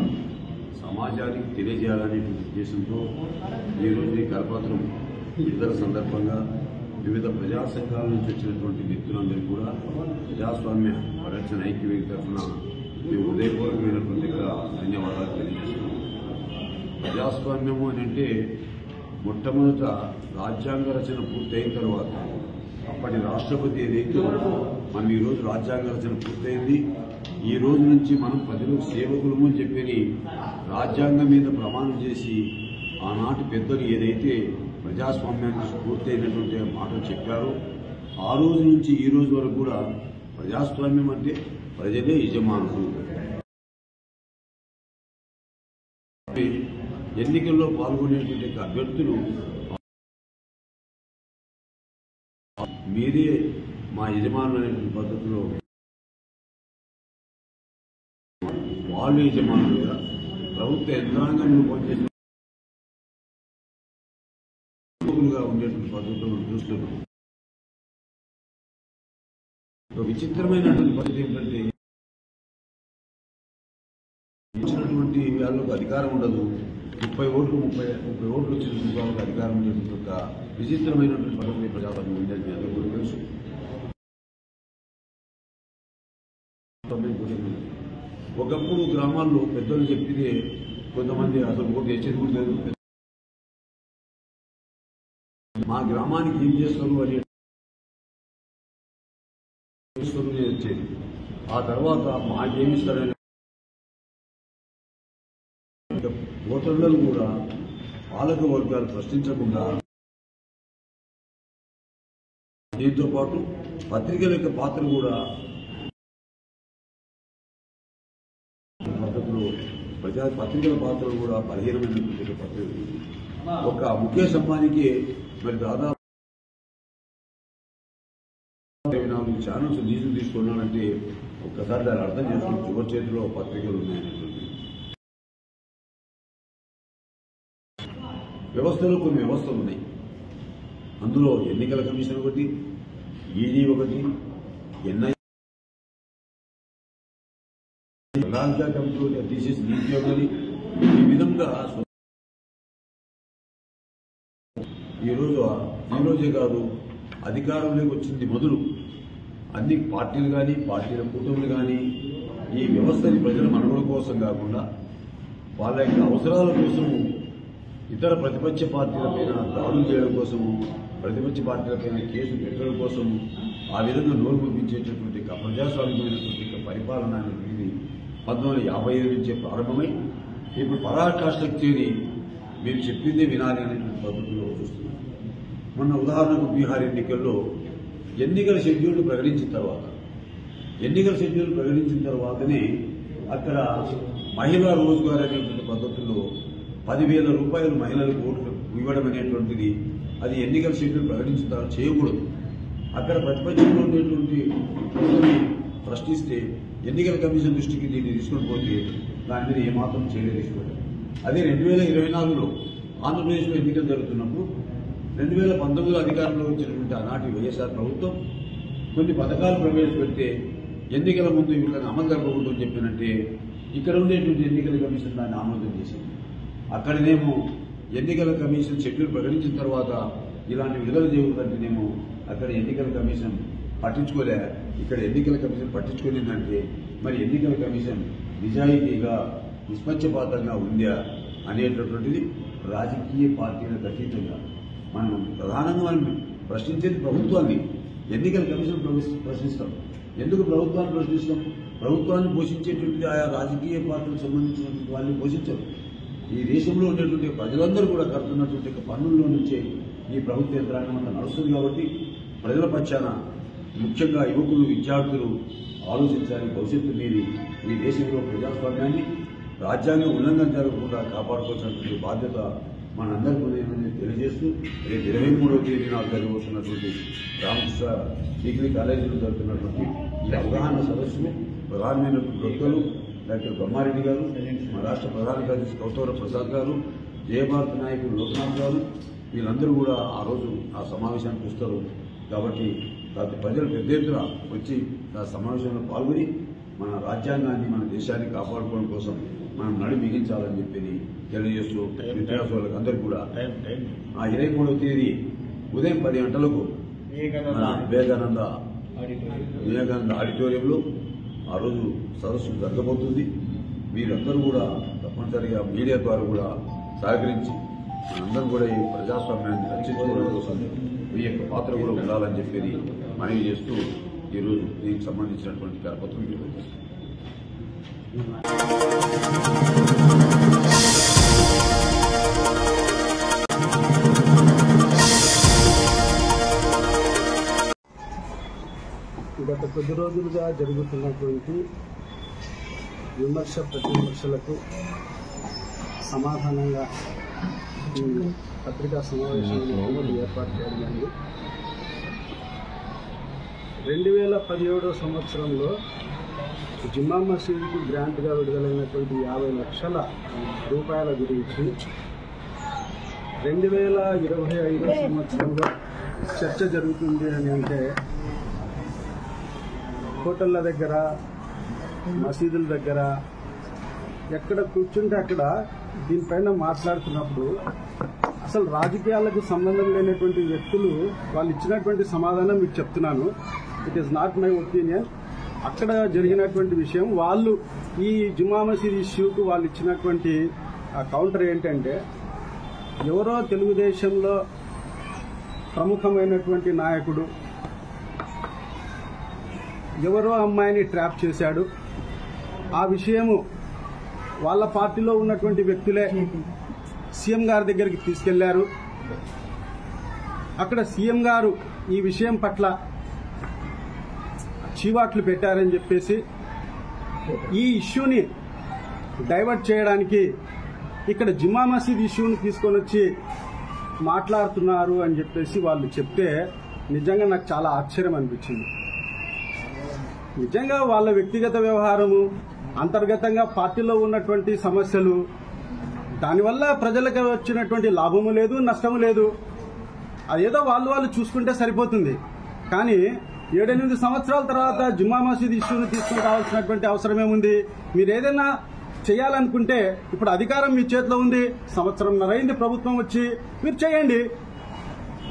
సమాజానికి తెలియజేయాలనే ఉద్దేశంతో ఈరోజు ఈ కరపత్రం విడుదల సందర్భంగా వివిధ ప్రజా సంఘాల నుంచి వచ్చినటువంటి వ్యక్తులందరూ కూడా ప్రజాస్వామ్య పరిరక్షణ ఐక్యవేదిక తరఫున మేము హృదయపూర్వకమైనటువంటి ధన్యవాదాలు తెలియజేస్తున్నాం. ప్రజాస్వామ్యము అని అంటే మొట్టమొదట రాజ్యాంగ రచన పూర్తయిన తర్వాత అప్పటి రాష్ట్రపతి ఏదైతే మనం ఈరోజు రాజ్యాంగ రచన పూర్తయింది, ఈ రోజు నుంచి మనం ప్రజలకు సేవకులము అని చెప్పి రాజ్యాంగం మీద ప్రమాణం చేసి ఆనాటి పెద్దలు ఏదైతే ప్రజాస్వామ్యానికి పూర్తయినటువంటి మాటలు చెప్పారో ఆ రోజు నుంచి ఈ రోజు వరకు కూడా ప్రజాస్వామ్యం అంటే ప్రజలే యజమానులు. ఎన్నికల్లో పాల్గొనేటువంటి అభ్యర్థులు మీరే మా యజమానులు అనేటువంటి పద్ధతిలో వాళ్ళు యజమానులు కదా ప్రభుత్వ యంత్రాంగంలో పనిచేసిన ఉండేటువంటి పద్ధతిలో మనం చూస్తున్నాం. ఒక విచిత్రమైనటువంటి పద్ధతి ఏంటంటే ఇచ్చినటువంటి వాళ్ళకు అధికారం ఉండదు, 30 ఓట్లు వచ్చినటువంటి వాళ్ళకి అధికారం ఉండేటువంటి ఒక విచిత్రమైనటువంటి పద్ధతి ప్రజాస్వామ్యం ఉందని మీ అందరూ కూడా తెలుసు. ఒకప్పుడు గ్రామాల్లో పెద్దలు చెప్పితే కొంతమంది అసలు ఓటు వేసేది కూడా లేదు. మా గ్రామానికి ఏం చేస్తారు అని వచ్చేది. ఆ తర్వాత మాకేమిస్తారని ఓటర్లను కూడా పాలక వర్గాలు ప్రశ్నించకుండా, దీంతో పాటు పత్రికల యొక్క పాత్ర కూడా పద్ధతిలో పత్రికల పాత్రలు కూడా బలహీనమైనటువంటి పత్రికలు. ఒక ముఖేష్ అంబానీకి మరి దాదాపు 24 ఛానల్స్ లీజులు తీసుకున్నానంటే ఒక్కసారి దాన్ని అర్థం చేసుకుని చివరి చేతిలో పత్రికలు ఉన్నాయనేటువంటి వ్యవస్థలో కొన్ని వ్యవస్థలు ఉన్నాయి. అందులో ఎన్నికల కమిషన్ ఒకటి, ఈడీ ఒకటి, ఎన్ఐ కమిటీ తీసేసి నీతి ఒకటి. ఈ విధంగా ఈరోజే కాదు, అధికారంలోకి వచ్చింది మొదలు అన్ని పార్టీలు కానీ పార్టీల కూటములు కానీ ఈ వ్యవస్థని ప్రజల మనుగడ కోసం కాకుండా వాళ్ళ యొక్క అవసరాల కోసము ఇతర ప్రతిపక్ష పార్టీలపైన దాడులు చేయడం కోసము, ప్రతిపక్ష పార్టీలపైన కేసులు పెట్టడం కోసము ఆ విధంగా నోరు పంపించేటటువంటి ప్రజాస్వామ్యమైనటువంటి పరిపాలన అనేది 1955 నుంచే ప్రారంభమై ఇప్పుడు పరాకాష్ఠని మేము చెప్పిందే వినాలి అనేటువంటి పద్ధతిలో చూస్తున్నాం. మొన్న ఉదాహరణకు బీహార్ ఎన్నికల్లో ఎన్నికల షెడ్యూల్ ప్రకటించిన తర్వాతనే అక్కడ మహిళా రోజ్గార్ అనేటువంటి పద్ధతుల్లో 10,000 రూపాయలు మహిళలకు ఓట్లు ఇవ్వడం అనేటువంటిది అది ఎన్నికల షెడ్యూల్ ప్రకటించిన తర్వాత చేయకూడదు. అక్కడ ప్రతిపక్షంలో ఉండేటువంటి ప్రశ్నిస్తే ఎన్నికల కమిషన్ దృష్టికి దీన్ని తీసుకొని పోతే దాని మీద ఏమాత్రం చర్య తీసుకోలేదు. అదే 2024లో ఆంధ్రప్రదేశ్లో ఎన్నికలు జరుగుతున్నప్పుడు 2019లో అధికారంలో వచ్చినటువంటి ఆనాటి వైఎస్ఆర్ ప్రభుత్వం కొన్ని పథకాలు ప్రవేశపెడితే ఎన్నికల ముందు వీళ్ళని అమలు జరగకూడదు అని చెప్పినంటే ఇక్కడ ఉండేటువంటి ఎన్నికల కమిషన్ దాన్ని ఆమోదం చేసింది. అక్కడనేమో ఎన్నికల కమిషన్ షెడ్యూల్ ప్రకటించిన తర్వాత ఇలాంటి విడుదల చేయకూడదంటేనేమో అక్కడ ఎన్నికల కమిషన్ పట్టించుకోలే. ఇక్కడ ఎన్నికల కమిషన్ పట్టించుకోలేదంటే మరి ఎన్నికల కమిషన్ నిజాయితీగా నిష్పక్షపాతంగా ఉందా అనేటటువంటిది రాజకీయ పార్టీలకు అతీతంగా మనం ప్రధానంగా మనం ప్రశ్నించేది ప్రభుత్వాన్ని. ఎన్నికల కమిషన్ ప్రశ్నిస్తాం. ఎందుకు ప్రభుత్వాన్ని ప్రశ్నిస్తాం? ప్రభుత్వాన్ని పోషించేటువంటి ఆయా రాజకీయ పార్టీలకు సంబంధించినటువంటి వాళ్ళని పోషించరు. ఈ దేశంలో ఉండేటువంటి ప్రజలందరూ కూడా కడుతున్నటువంటి పన్నుల్లో నుంచే ఈ ప్రభుత్వ యంత్రాంగం అంతా నడుస్తుంది. కాబట్టి ప్రజల పక్షాన ముఖ్యంగా యువకులు, విద్యార్థులు ఆలోచించాలి. భవిష్యత్తు మీది ఈ దేశంలో ప్రజాస్వామ్యాన్ని, రాజ్యాంగం ఉల్లంఘన జరగకుండా కాపాడుకోవాల్సినటువంటి బాధ్యత మనందరికీ ఉందని తెలియజేస్తూ రేపు 23వ తేదీన జరగబోతున్నటువంటి రామకృష్ణ డిగ్రీ కాలేజీలో జరుగుతున్నటువంటి ఈ అవగాహన సదస్సును ప్రధానమైనటువంటి వక్తలు డాక్టర్ బ్రహ్మారెడ్డి గారు, మా రాష్ట్ర ప్రధాన కార్యదర్శి కౌతవర ప్రసాద్ గారు, జయభారత నాయకులు లోక్నాథ్ గారు వీళ్ళందరూ కూడా ఆ రోజు ఆ సమావేశానికి వస్తారు. కాబట్టి ప్రజలు పెద్ద ఎత్తున వచ్చి ఆ సమావేశంలో పాల్గొని మన రాజ్యాంగాన్ని, మన దేశాన్ని కాపాడుకోవడం కోసం మనం నడి మిగించాలని చెప్పి తెలియజేస్తూ విద్యార్థులకు అందరికీ కూడా ఆ 23వ తేదీ ఉదయం 10 గంటలకు మన వివేకానంద ఆడిటోరియంలో ఆ రోజు సదస్సు జరగబోతుంది. మీరందరూ కూడా తప్పనిసరిగా మీడియా ద్వారా కూడా సహకరించి మనందరం కూడా ఈ ప్రజాస్వామ్యాన్ని రక్షించుకోవడం కోసం మీ యొక్క పాత్ర కూడా ఉండాలని చెప్పి మనవి చేస్తూ ఈరోజు దీనికి సంబంధించినటువంటి కరపత్రం నిర్వహిస్తున్నాం. గత కొద్ది రోజులుగా జరుగుతున్నటువంటి విమర్శ ప్రతివిమర్శలకు సమాధానంగా ఈ పత్రికా సమావేశాన్ని ఏర్పాటు చేయడం. 2017 సంవత్సరంలో జుమ్మా మసీదుకు గ్రాంట్గా విడుదలైనటువంటి 50 లక్షల రూపాయల గురించి 2025 సంవత్సరంలో చర్చ జరుగుతుంది అని అంటే హోటళ్ల దగ్గర, మసీదుల దగ్గర ఎక్కడ కూర్చుంటే అక్కడ దీనిపైన మాట్లాడుతున్నప్పుడు అసలు రాజకీయాలకు సంబంధం లేనటువంటి వ్యక్తులు వాళ్ళు ఇచ్చినటువంటి సమాధానం మీకు చెప్తున్నాను. It is not my opinion. అక్కడ జరిగినటువంటి విషయం, వాళ్ళు ఈ జుమ్మా మసీద్ ఇష్యూకు వాళ్ళు ఇచ్చినటువంటి కౌంటర్ ఏంటంటే, ఎవరో తెలుగుదేశంలో ప్రముఖమైనటువంటి నాయకుడు ఎవరో అమ్మాయిని ట్రాప్ చేశాడు. ఆ విషయము వాళ్ళ పార్టీలో ఉన్నటువంటి వ్యక్తులే సీఎం గారి దగ్గరికి తీసుకెళ్లారు. అక్కడ సీఎం గారు ఈ విషయం పట్ల చీవాట్లు పెట్టారని చెప్పేసి ఈ ఇష్యూని డైవర్ట్ చేయడానికి ఇక్కడ జుమ్మా మసీద్ ఇష్యూని తీసుకొని వచ్చి మాట్లాడుతున్నారు అని చెప్పేసి వాళ్ళు చెప్తే నిజంగా నాకు చాలా ఆశ్చర్యం అనిపించింది. నిజంగా వాళ్ళ వ్యక్తిగత వ్యవహారము, అంతర్గతంగా పార్టీలో ఉన్నటువంటి సమస్యలు, దానివల్ల ప్రజలకు వచ్చినటువంటి లాభము లేదు, నష్టము లేదు. అదేదో వాళ్ళు చూసుకుంటే సరిపోతుంది. కానీ 7-8 సంవత్సరాల తర్వాత జుమ్మా మసీద్ ఇష్యూని తీసుకుని రావాల్సినటువంటి అవసరం ఏముంది? మీరు ఏదైనా చేయాలనుకుంటే ఇప్పుడు అధికారం మీ చేతిలో ఉంది. 1.5 సంవత్సరం అయింది ప్రభుత్వం వచ్చి, మీరు చేయండి.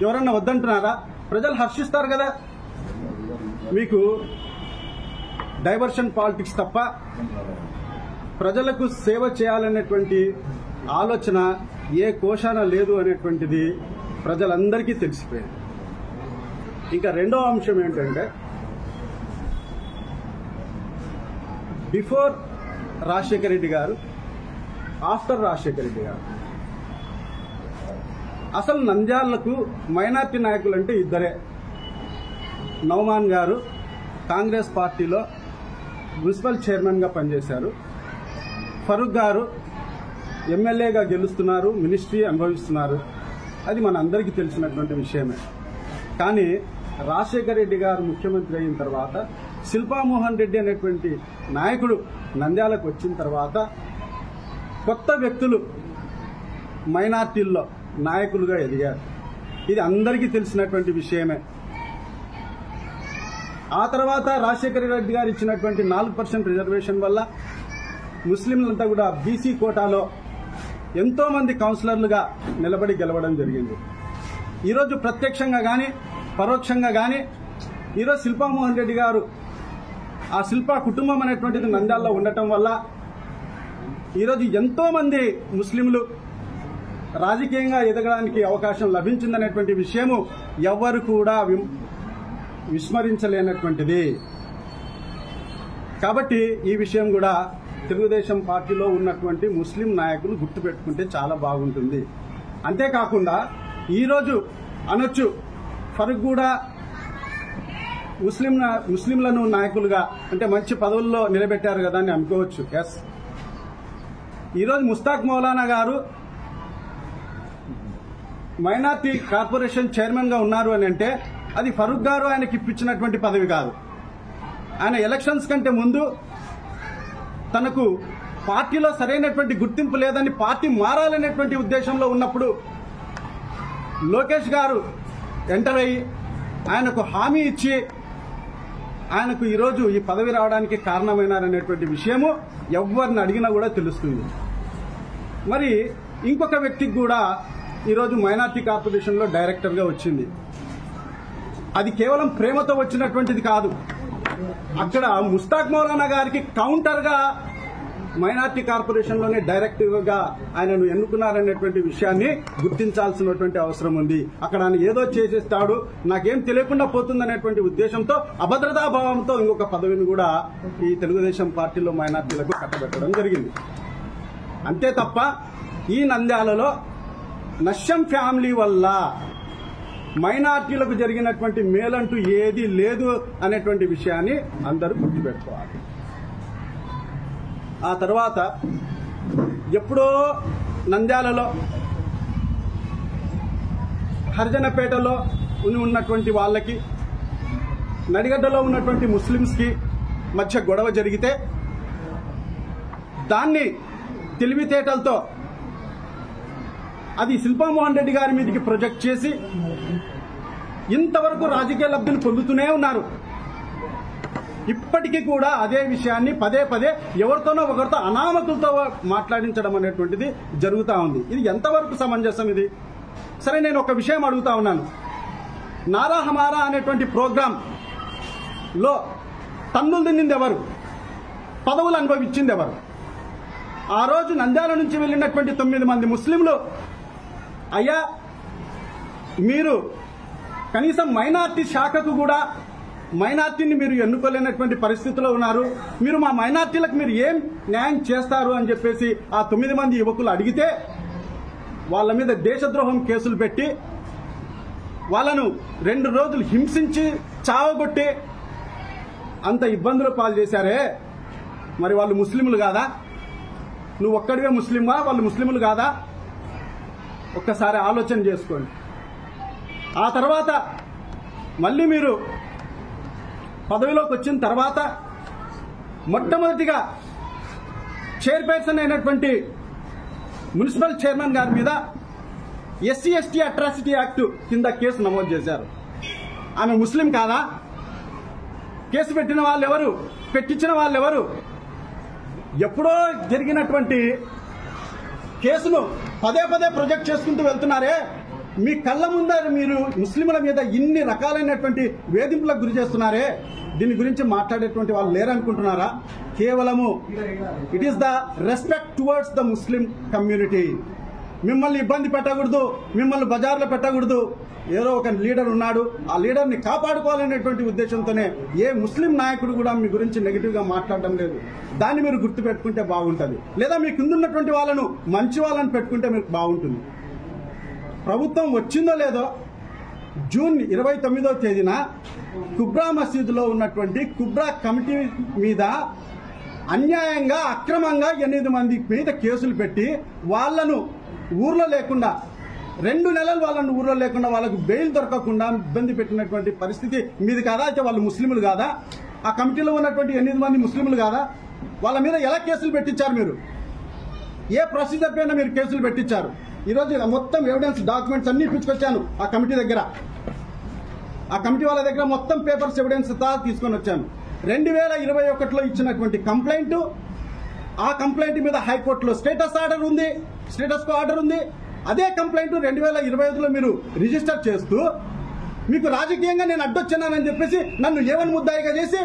ఎవరన్నా వద్దంటున్నారా? ప్రజలు హర్షిస్తారు కదా. మీకు డైవర్షన్ పాలిటిక్స్ తప్ప ప్రజలకు సేవ చేయాలనేటువంటి ఆలోచన ఏ కోశాన లేదు అనేటువంటిది ప్రజలందరికీ తెలిసిపోయింది. ఇంకా రెండో అంశం ఏంటంటే, బిఫోర్ రాజశేఖర రెడ్డి గారు, ఆఫ్టర్ రాజశేఖర రెడ్డి గారు, అసలు నంద్యాలకు మైనార్టీ నాయకులు అంటే ఇద్దరే. నౌమాన్ గారు కాంగ్రెస్ పార్టీలో మున్సిపల్ చైర్మన్గా పనిచేశారు. ఫరూక్ గారు ఎమ్మెల్యేగా గెలుస్తున్నారు, మినిస్ట్రీ అనుభవిస్తున్నారు. అది మన అందరికీ తెలిసినటువంటి విషయమే. కానీ రాజశేఖర రెడ్డి గారు ముఖ్యమంత్రి అయిన తర్వాత శిల్పామోహన్ రెడ్డి అనేటువంటి నాయకుడు నంద్యాలకు వచ్చిన తర్వాత కొత్త వ్యక్తులు మైనార్టీల్లో నాయకులుగా ఎదిగారు. ఇది అందరికీ తెలిసినటువంటి విషయమే. ఆ తర్వాత రాజశేఖర రెడ్డి గారు ఇచ్చినటువంటి 4% రిజర్వేషన్ వల్ల ముస్లింలంతా కూడా బీసీ కోటాలో ఎంతో మంది కౌన్సిలర్లుగా నిలబడి గెలవడం జరిగింది. ఈరోజు ప్రత్యక్షంగా కానీ పరోక్షంగా కానీ ఈరోజు శిల్పామోహన్ రెడ్డి గారు, ఆ శిల్పా కుటుంబం అనేటువంటిది నంద్యాలలో ఉండటం వల్ల ఈరోజు ఎంతో మంది ముస్లింలు రాజకీయంగా ఎదగడానికి అవకాశం లభించిందనేటువంటి విషయము ఎవ్వరు కూడా విస్మరించలేనటువంటిది. కాబట్టి ఈ విషయం కూడా తెలుగుదేశం పార్టీలో ఉన్నటువంటి ముస్లిం నాయకులు గుర్తుపెట్టుకుంటే చాలా బాగుంటుంది. అంతేకాకుండా ఈరోజు అనొచ్చు ఫరూక్ కూడా ముస్లింలను నాయకులుగా అంటే మంచి పదవుల్లో నిలబెట్టారు కదా అని అనుకోవచ్చు. ఎస్, ఈరోజు ముస్తాక్ మౌలానా గారు మైనార్టీ కార్పొరేషన్ చైర్మన్ గా ఉన్నారు అని అంటే అది ఫరూక్ గారు ఆయనకి ఇప్పించినటువంటి పదవి కాదు. ఆయన ఎలక్షన్స్ కంటే ముందు తనకు పార్టీలో సరైనటువంటి గుర్తింపు లేదని పార్టీ మారాలనేటువంటి ఉద్దేశంలో ఉన్నప్పుడు లోకేష్ గారు ఎంటర్ అయ్యి ఆయనకు హామీ ఇచ్చి ఆయనకు ఈరోజు ఈ పదవి రావడానికి కారణమైనారనేటువంటి విషయము ఎవరిని అడిగినా కూడా తెలుస్తుంది. మరి ఇంకొక వ్యక్తికి కూడా ఈరోజు మైనార్టీ కార్పొరేషన్లో డైరెక్టర్గా వచ్చింది. అది కేవలం ప్రేమతో వచ్చినటువంటిది కాదు. అక్కడ ముస్తాక్ మౌలానా గారికి కౌంటర్గా మైనార్టీ కార్పొరేషన్లోనే డైరెక్టర్గా ఆయనను ఎన్నుకున్నారనేటువంటి విషయాన్ని గుర్తించాల్సినటువంటి అవసరం ఉంది. అక్కడ ఆయన ఏదో చేసేస్తాడు, నాకేం తెలియకుండా పోతుందనేటువంటి ఉద్దేశంతో అభద్రతాభావంతో ఇంకొక పదవిని కూడా ఈ తెలుగుదేశం పార్టీలో మైనార్టీలకు కట్టబెట్టడం జరిగింది. అంతే తప్ప ఈ నంద్యాలలో నశ్యం ఫ్యామిలీ వల్ల మైనార్టీలకు జరిగినటువంటి మేలంటూ ఏదీ లేదు అనేటువంటి విషయాన్ని అందరూ గుర్తుపెట్టుకోవాలి. ఆ తర్వాత ఎప్పుడో నంద్యాలలో హరిజనపేటలో ఉన్నటువంటి వాళ్ళకి నడిగడ్డలో ఉన్నటువంటి ముస్లింస్కి మధ్య గొడవ జరిగితే దాన్ని తెలివితేటలతో అది శిల్పామోహన్ రెడ్డి గారి మీదకి ప్రొజెక్ట్ చేసి ఇంతవరకు రాజకీయ లబ్ధిని పొందుతూనే ఉన్నారు. ఇప్పటికీ కూడా అదే విషయాన్ని పదే పదే ఎవరితోనో ఒకరితో అనామకులతో మాట్లాడించడం అనేటువంటిది జరుగుతూ ఉంది. ఇది ఎంతవరకు సమంజసం? ఇది సరే, నేను ఒక విషయం అడుగుతా ఉన్నాను. నారా హమారా అనేటువంటి ప్రోగ్రాం లో తన్నులు తిన్నింది ఎవరు? పదవులు అనుభవించింది ఎవరు? ఆ రోజు నంద్యాల నుంచి వెళ్ళినటువంటి 9 మంది ముస్లింలు, అయ్యా మీరు కనీసం మైనార్టీ శాఖకు కూడా మైనార్టీని మీరు ఎన్నుకోలేనటువంటి పరిస్థితిలో ఉన్నారు. మీరు మా మైనార్టీలకు మీరు ఏం న్యాయం చేస్తారు అని చెప్పేసి ఆ 9 మంది యువకులు అడిగితే వాళ్ళ మీద దేశద్రోహం కేసులు పెట్టి వాళ్ళను 2 రోజులు హింసించి చావగొట్టి అంత ఇబ్బందులు పాలు చేశారే. మరి వాళ్ళు ముస్లింలు కాదా? నువ్వు ఒక్కడివే ముస్లిమా? వాళ్ళు ముస్లింలు కాదా? ఒక్కసారి ఆలోచన చేసుకోండి. ఆ తర్వాత మళ్ళీ మీరు పదవిలోకి వచ్చిన తర్వాత మొట్టమొదటిగా చైర్పర్సన్ అయినటువంటి మున్సిపల్ చైర్మన్ గారి మీద SC/ST అట్రాసిటీ యాక్ట్ కింద కేసు నమోదు చేశారు. ఆమె ముస్లిం కాదా? కేసు పెట్టిన వాళ్ళు ఎవరు? పెట్టించిన వాళ్ళు ఎవరు? ఎప్పుడో జరిగినటువంటి కేసును పదే పదే ప్రొజెక్ట్ చేసుకుంటూ వెళ్తున్నారే. మీ కళ్ళ ముందర మీరు ముస్లింల మీద ఇన్ని రకాలైనటువంటి వేధింపులకు గురి చేస్తున్నారే. దీని గురించి మాట్లాడేటువంటి వాళ్ళు లేరనుకుంటున్నారా? కేవలము it is the respect towards the Muslim community. మిమ్మల్ని ఇబ్బంది పెట్టకూడదు, మిమ్మల్ని బజార్లో పెట్టకూడదు. ఏదో ఒక లీడర్ ఉన్నాడు, ఆ లీడర్ని కాపాడుకోవాలనేటువంటి ఉద్దేశంతోనే ఏ ముస్లిం నాయకుడు కూడా మీ గురించి నెగిటివ్ గా మాట్లాడడం లేదు. దాన్ని మీరు గుర్తు పెట్టుకుంటే బాగుంటుంది. లేదా మీ కిందున్నటువంటి వాళ్ళను మంచి వాళ్ళని పెట్టుకుంటే మీకు బాగుంటుంది. ప్రభుత్వం వచ్చిందో లేదో జూన్ 29వ తేదీన కుబ్రా మసీదులో ఉన్నటువంటి కుబ్రా కమిటీ మీద అన్యాయంగా అక్రమంగా 8 మంది మీద కేసులు పెట్టి వాళ్లను ఊర్లో లేకుండా 2 నెలలు వాళ్ళని ఊర్లో లేకుండా వాళ్ళకు బెయిల్ దొరకకుండా ఇబ్బంది పెట్టినటువంటి పరిస్థితి మీది కాదా? అయితే వాళ్ళు ముస్లింలు కాదా? ఆ కమిటీలో ఉన్నటువంటి 8 మంది ముస్లింలు కాదా? వాళ్ళ మీద ఎలా కేసులు పెట్టించారు? మీరు ఏ ప్రొసీజర్ పైన మీరు కేసులు పెట్టించారు? ఈరోజు మొత్తం ఎవిడెన్స్ డాక్యుమెంట్స్ అన్ని ఇప్పించుకొచ్చాను ఆ కమిటీ దగ్గర. ఆ కమిటీ వాళ్ళ దగ్గర మొత్తం పేపర్స్ ఎవిడెన్స్ తీసుకొని వచ్చాను. 2021లో ఇచ్చినటువంటి కంప్లైంట్, ఆ కంప్లైంట్ మీద హైకోర్టులో స్టేటస్ ఆర్డర్ ఉంది, స్టేటస్ కో ఆర్డర్ ఉంది. అదే కంప్లైంట్ 2025లో మీరు రిజిస్టర్ చేస్తూ మీకు రాజకీయంగా నేను అడ్డొచ్చానని చెప్పేసి నన్ను ఏవన్ ముద్దాయిగా చేసి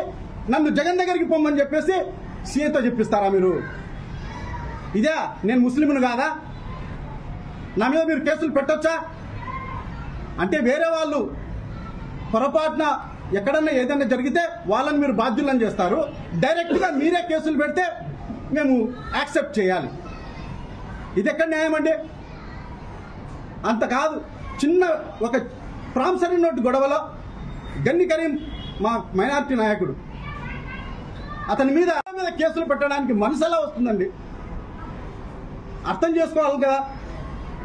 నన్ను జగన్ దగ్గరికి పొమ్మని చెప్పేసి సీఎంతో చెప్పిస్తారా మీరు? ఇదే నేను ముస్లింను కాదా? నా మీద మీరు కేసులు పెట్టొచ్చా? అంటే వేరే వాళ్ళు పొరపాటున ఎక్కడన్నా ఏదైనా జరిగితే వాళ్ళని మీరు బాధ్యులను చేస్తారు. డైరెక్ట్ గా మీరే కేసులు పెడితే మేము యాక్సెప్ట్ చేయాలి. ఇది ఎక్కడ న్యాయం అండి? అంత కాదు. చిన్న ఒక ప్రామిసరీ నోట్ గొడవలో గన్ని కరీం మా మైనార్టీ నాయకుడు, అతని మీద కేసులు పెట్టడానికి మనసు ఎలా వస్తుందండి? అర్థం చేసుకోవాలి కదా.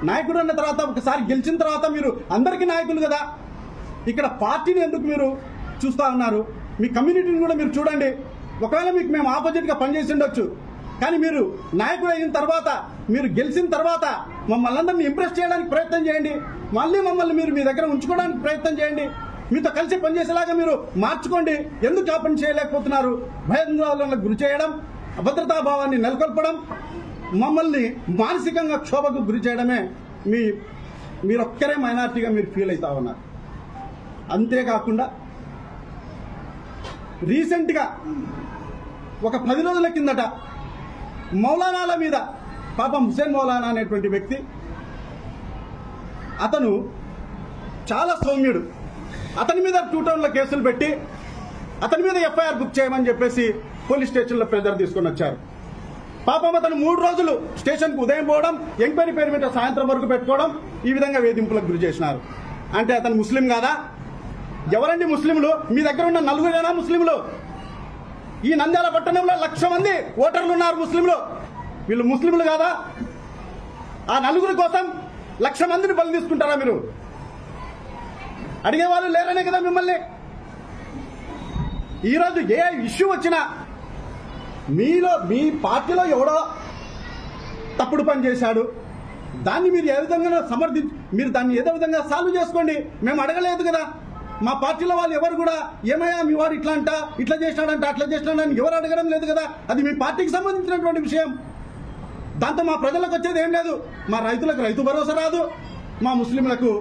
నాయకుడు అన్న తర్వాత ఒకసారి గెలిచిన తర్వాత మీరు అందరికీ నాయకులు కదా. ఇక్కడ పార్టీని ఎందుకు మీరు చూస్తా ఉన్నారు? మీ కమ్యూనిటీని కూడా మీరు చూడండి. ఒకవేళ మీకు మేము ఆపోజిట్ గా పనిచేసి ఉండొచ్చు, కానీ మీరు నాయకుడు అయిన తర్వాత, మీరు గెలిచిన తర్వాత మమ్మల్ని అందరినీ ఇంప్రెస్ చేయడానికి ప్రయత్నం చేయండి. మళ్ళీ మమ్మల్ని మీరు మీ దగ్గర ఉంచుకోవడానికి ప్రయత్నం చేయండి. మీతో కలిసి పనిచేసేలాగా మీరు మార్చుకోండి. ఎందుకు ఆ పని చేయలేకపోతున్నారు? భయాందోళనలకు గురి చేయడం, అభద్రతా భావాన్ని నెలకొల్పడం, మమ్మల్ని మానసికంగా క్షోభకు గురి చేయడమే మీరొక్కరే మైనార్టీగా మీరు ఫీల్ అవుతా ఉన్నారు. అంతేకాకుండా రీసెంట్గా ఒక 10 రోజుల కిందట మౌలానాల మీద, పాపం హుసేన్ మౌలానా అనేటువంటి వ్యక్తి, అతను చాలా సౌమ్యుడు, అతని మీద 2 టౌన్ల కేసులు పెట్టి అతని మీద FIR బుక్ చేయమని చెప్పేసి పోలీస్ స్టేషన్లో ప్రెజర్ తీసుకొని వచ్చారు. పాపం అతను 3 రోజులు స్టేషన్కు ఉదయం పోవడం, ఎంక్వైరీ పేరు మీద సాయంత్రం వరకు పెట్టుకోవడం, ఈ విధంగా వేధింపులకు గురి చేసినారు. అంటే అతను ముస్లిం కాదా? ఎవరండి ముస్లింలు? మీ దగ్గర ఉన్న 4 ముస్లింలు. ఈ నంద్యాల పట్టణంలో 1,00,000 మంది ఓటర్లు ఉన్నారు ముస్లింలు. వీళ్ళు ముస్లింలు కాదా? ఆ 4 కోసం 1,00,000 మందిని బలి తీసుకుంటారా మీరు? అడిగేవాళ్ళు లేరనే కదా మిమ్మల్ని. ఈరోజు ఏ ఇష్యూ వచ్చినా మీలో, మీ పార్టీలో ఎవడో తప్పుడు పని చేశాడు, దాన్ని మీరు ఏ విధంగా మీరు దాన్ని ఏదో విధంగా సాల్వ్ చేసుకోండి. మేము అడగలేదు కదా. మా పార్టీలో వాళ్ళు ఎవరు కూడా ఏమయ్యా మీ వాడు ఇట్లా అంట, ఇట్లా చేసినాడంట, అట్లా చేసినాడని ఎవరు అడగడం లేదు కదా. అది మీ పార్టీకి సంబంధించినటువంటి విషయం. దాంతో మా ప్రజలకు వచ్చేది ఏం లేదు. మా రైతులకు రైతు భరోసా రాదు, మా ముస్లింలకు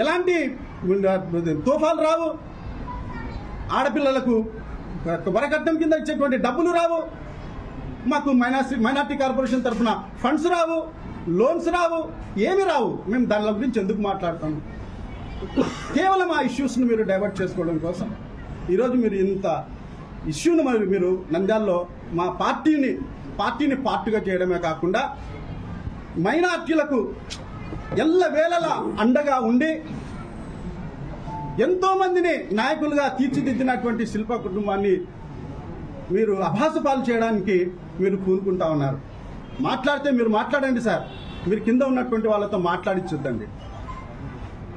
ఎలాంటి తోఫాలు రావు, ఆడపిల్లలకు వరకట్నం కింద ఇచ్చేటువంటి డబ్బులు రావు, మాకు మైనార్టీ కార్పొరేషన్ తరఫున ఫండ్స్ రావు, లోన్స్ రావు, ఏమి రావు. మేము దాని గురించి ఎందుకు మాట్లాడతాము? కేవలం ఆ ఇష్యూస్ను మీరు డైవర్ట్ చేసుకోవడం కోసం ఈరోజు మీరు ఇంత ఇష్యూను మరి మీరు నంద్యాలలో మా పార్టీని పార్టీగా చేయడమే కాకుండా మైనార్టీలకు ఎల్లవేళలా అండగా ఉండి ఎంతో మందిని నాయకులుగా తీర్చిదిద్దినటువంటి శిల్ప కుటుంబాన్ని మీరు అభాసుపాలు చేయడానికి మీరు పూనుకుంటా ఉన్నారు. మాట్లాడితే మీరు మాట్లాడండి సార్, మీరు కింద ఉన్నటువంటి వాళ్ళతో మాట్లాడించొద్దండి.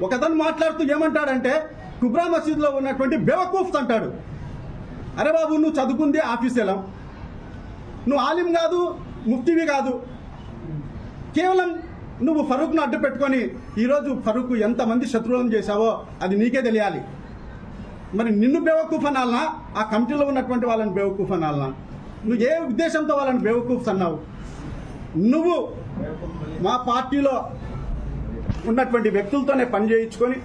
ఒకతను మాట్లాడుతూ ఏమంటాడంటే కుబ్రా మసీదులో ఉన్నటువంటి బేవకూఫ్ అంటాడు. అరే బాబు, నువ్వు చదువుకుంది ఆఫీసేలం, నువ్వు ఆలిం కాదు, ముఫ్తీవి కాదు, కేవలం నువ్వు ఫరూక్ను అడ్డు పెట్టుకొని ఈరోజు ఫరూక్ ఎంతమంది శత్రువులను చేశావో అది నీకే తెలియాలి. మరి నిన్ను బేవకూఫ్ అనాలనా, ఆ కమిటీలో ఉన్నటువంటి వాళ్ళని బేవకూఫ్ అనాలనా? నువ్వు ఏ ఉద్దేశంతో వాళ్ళని బేవకూఫ్స్ అన్నావు? నువ్వు మా పార్టీలో ఉన్నటువంటి వ్యక్తులతోనే పని చేయించుకొని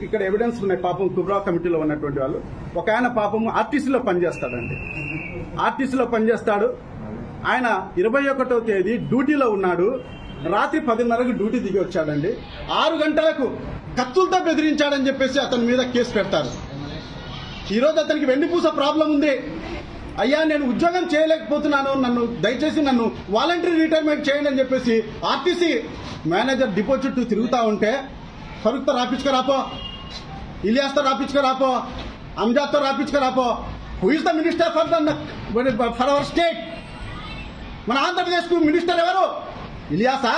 ఇక్కడ ఎవిడెన్స్ ఉన్నాయి. పాపం కుబ్రా కమిటీలో ఉన్నటువంటి వాళ్ళు ఒక ఆయన పాపం ఆర్టీసీలో పనిచేస్తాడండి. ఆర్టీసీలో పనిచేస్తాడు. ఆయన 21వ తేదీ డ్యూటీలో ఉన్నాడు. రాత్రి 10:30కు డ్యూటీ దిగి వచ్చాడండి. 6 గంటలకు కత్తులతో బెదిరించాడని చెప్పేసి అతని మీద కేసు పెడతారు. ఈరోజు అతనికి వెన్నుపూస ప్రాబ్లం ఉంది. అయ్యా, నేను ఉద్యోగం చేయలేకపోతున్నాను, దయచేసి నన్ను వాలంటరీ రిటైర్మెంట్ చేయండి అని చెప్పేసి ఆర్టీసీ మేనేజర్ డిపో చుట్టూ తిరుగుతా ఉంటే ఫరూక్తో రాపించుకురాపో, ఇలియాస్తో రాపించుకురాపో, అంజాద్తో రాపించుకురాపో. Who is the minister for our state? మన ఆంధ్రప్రదేశ్ కు మినిస్టర్ ఎవరు? ఇలియాసా,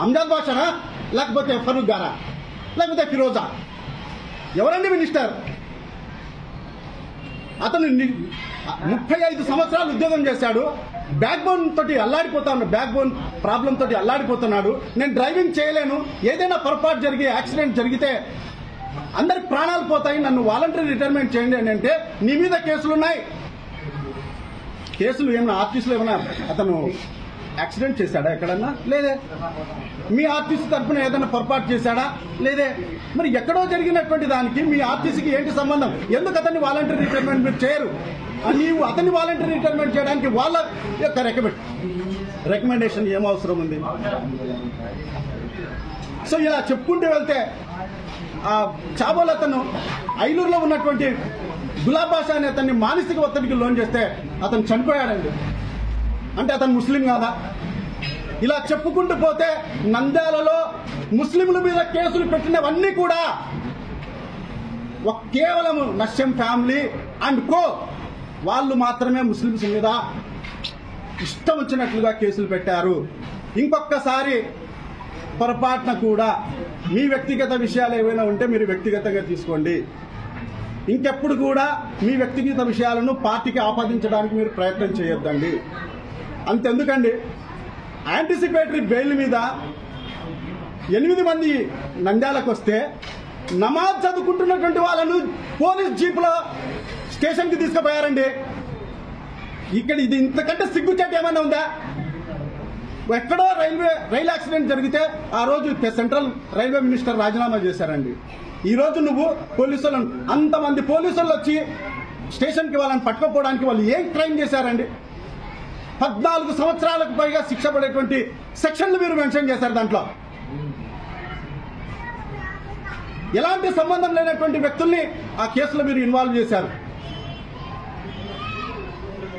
అంజాద్ బాషానా, లేకపోతే ఫరూక్ గారా, లేకపోతే ఫిరోజా? ఎవరండి మినిస్టర్? అతను 35 సంవత్సరాలు ఉద్యోగం చేశాడు. బ్యాక్ బోన్ తోటి అల్లాడిపోతాడు, బ్యాక్ బోన్ ప్రాబ్లం తోటి అల్లాడిపోతున్నాడు. నేను డ్రైవింగ్ చేయలేను, ఏదైనా పొరపాటు జరిగి యాక్సిడెంట్ జరిగితే అందరి ప్రాణాలు పోతాయి, నన్ను వాలంటరీ రిటైర్మెంట్ చేయండి అని అంటే నీ మీద కేసులున్నాయి. కేసులు ఏమన్నా ఆర్టీసీలో ఏమన్నా అతను యాక్సిడెంట్ చేశాడా ఎక్కడన్నా? లేదే. మీ ఆర్టీసీ తరఫున ఏదైనా పొరపాటు చేశాడా? లేదే. మరి ఎక్కడో జరిగినటువంటి దానికి మీ ఆర్టీసీకి ఏంటి సంబంధం? ఎందుకు అతన్ని వాలంటరీ రిటైర్మెంట్ మీరు చేయరు? నీవు అతన్ని వాలంటరీ రిటైర్మెంట్ చేయడానికి వాళ్ళ యొక్క రికమెండేషన్ ఏం అవసరం ఉంది? సో ఇలా చెప్పుకుంటూ వెళ్తే చాబోల్ అతను ఐలూరులో ఉన్నటువంటి గులాబ్ బాషా అనే అతన్ని మానసిక ఒత్తిడికి లోన్ చేస్తే అతను చనిపోయాడండి. అంటే అతను ముస్లిం కాదా? ఇలా చెప్పుకుంటూ పోతే నంద్యాలలో ముస్లింల మీద కేసులు పెట్టినవన్నీ కూడా కేవలం నశ్యం ఫ్యామిలీ అండ్ కో వాళ్ళు మాత్రమే ముస్లింస్ మీద ఇష్టం వచ్చినట్లుగా కేసులు పెట్టారు. ఇంకొకసారి పొరపాటున కూడా మీ వ్యక్తిగత విషయాలు ఏవైనా ఉంటే మీరు వ్యక్తిగతంగా తీసుకోండి. ఇంకెప్పుడు కూడా మీ వ్యక్తిగత విషయాలను పార్టీకి ఆపాదించడానికి మీరు ప్రయత్నం చేయొద్దండి. అంతెందుకండి, యాంటిసిపేటరీ బెయిల్ మీద 8 మంది నంద్యాలకు వస్తే నమాజ్ చదువుకుంటున్నటువంటి వాళ్ళను పోలీస్ జీపులో స్టేషన్కి తీసుకుపోయారండి. ఇక్కడ ఇది ఇంతకంటే సిగ్గుచేట ఏమైనా ఉందా? ఎక్కడో రైలు యాక్సిడెంట్ జరిగితే ఆ రోజు సెంట్రల్ రైల్వే మినిస్టర్ రాజీనామా చేశారండి. ఈ రోజు నువ్వు పోలీసులను, అంతమంది పోలీసులు వచ్చి స్టేషన్కి వాళ్ళని పట్టుకోపోవడానికి వాళ్ళు ఏం క్రైమ్ చేశారండి? 14 సంవత్సరాలకు పైగా శిక్ష పడేటువంటి సెక్షన్లు మీరు మెన్షన్ చేశారు. దాంట్లో ఎలాంటి సంబంధం లేనటువంటి వ్యక్తుల్ని ఆ కేసులో మీరు ఇన్వాల్వ్ చేశారు.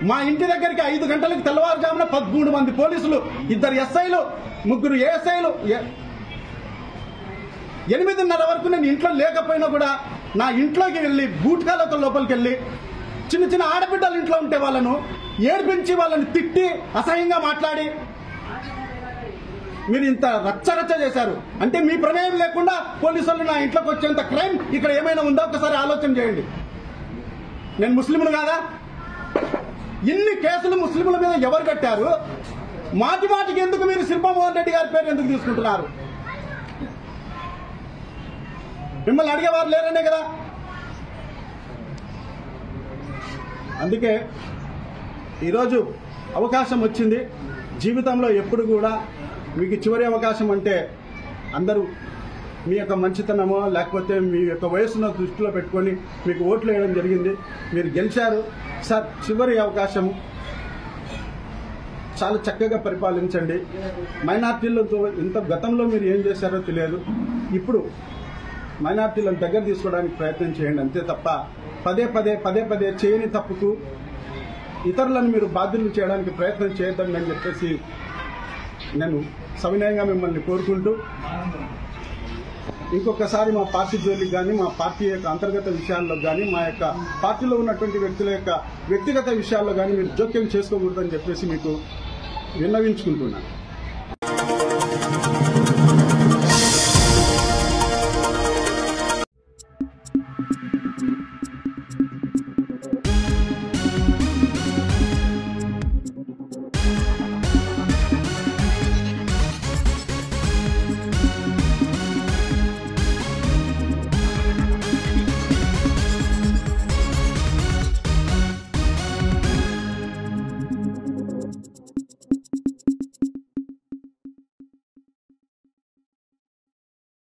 మా ఇంటి దగ్గరికి 5 గంటలకు తెల్లవారుజామున 13 మంది పోలీసులు, 2 ఎస్ఐలు, 3 ఏఎస్ఐలు, 8:30 వరకు నేను ఇంట్లో లేకపోయినా కూడా నా ఇంట్లోకి వెళ్ళి బూట్కాలతో లోపలికి వెళ్ళి చిన్న చిన్న ఆడబిడ్డలు ఇంట్లో ఉంటే వాళ్ళను ఏడిపించి వాళ్ళని తిట్టి అసహ్యంగా మాట్లాడి మీరు ఇంత రచ్చరచ్చ చేశారు. అంటే మీ ప్రమేయం లేకుండా పోలీసులు నా ఇంట్లోకి వచ్చేంత క్రైమ్ ఇక్కడ ఏమైనా ఉందో ఒకసారి ఆలోచన చేయండి. నేను ముస్లింలు కాదా? ఇన్ని కేసులు ముస్లింల మీద ఎవరు కట్టారు? మాటి మాటికి ఎందుకు మీరు శిల్పామోహన్ రెడ్డి గారి పేరు ఎందుకు తీసుకుంటున్నారు? మిమ్మల్ని అడిగేవారు లేరనే కదా. అందుకే ఈరోజు అవకాశం వచ్చింది. జీవితంలో ఎప్పుడు కూడా మీకు చివరి అవకాశం అంటే అందరూ మీ యొక్క మంచితనమో లేకపోతే మీ యొక్క వయసును దృష్టిలో పెట్టుకొని మీకు ఓట్లు వేయడం జరిగింది. మీరు గెలిచారు సార్. చివరి అవకాశం, చాలా చక్కగా పరిపాలించండి. మైనార్టీలతో ఇంత గతంలో మీరు ఏం చేశారో తెలియదు. ఇప్పుడు మైనార్టీలను దగ్గర తీసుకోవడానికి ప్రయత్నం చేయండి. అంతే తప్ప పదే పదే చేయని తప్పుకు ఇతరులను మీరు బాధ్యులు చేయడానికి ప్రయత్నం చేయొద్దండి అని చెప్పేసి నేను సవినయంగా మిమ్మల్ని కోరుకుంటూ ఇంకొకసారి మా పార్టీ జోలికి కానీ మా పార్టీ యొక్క అంతర్గత విషయాల్లో కానీ మా యొక్క పార్టీలో ఉన్నటువంటి వ్యక్తుల యొక్క వ్యక్తిగత విషయాల్లో కానీ మీరు జోక్యం చేసుకోకూడదని చెప్పేసి మీకు విన్నవించుకుంటున్నాను.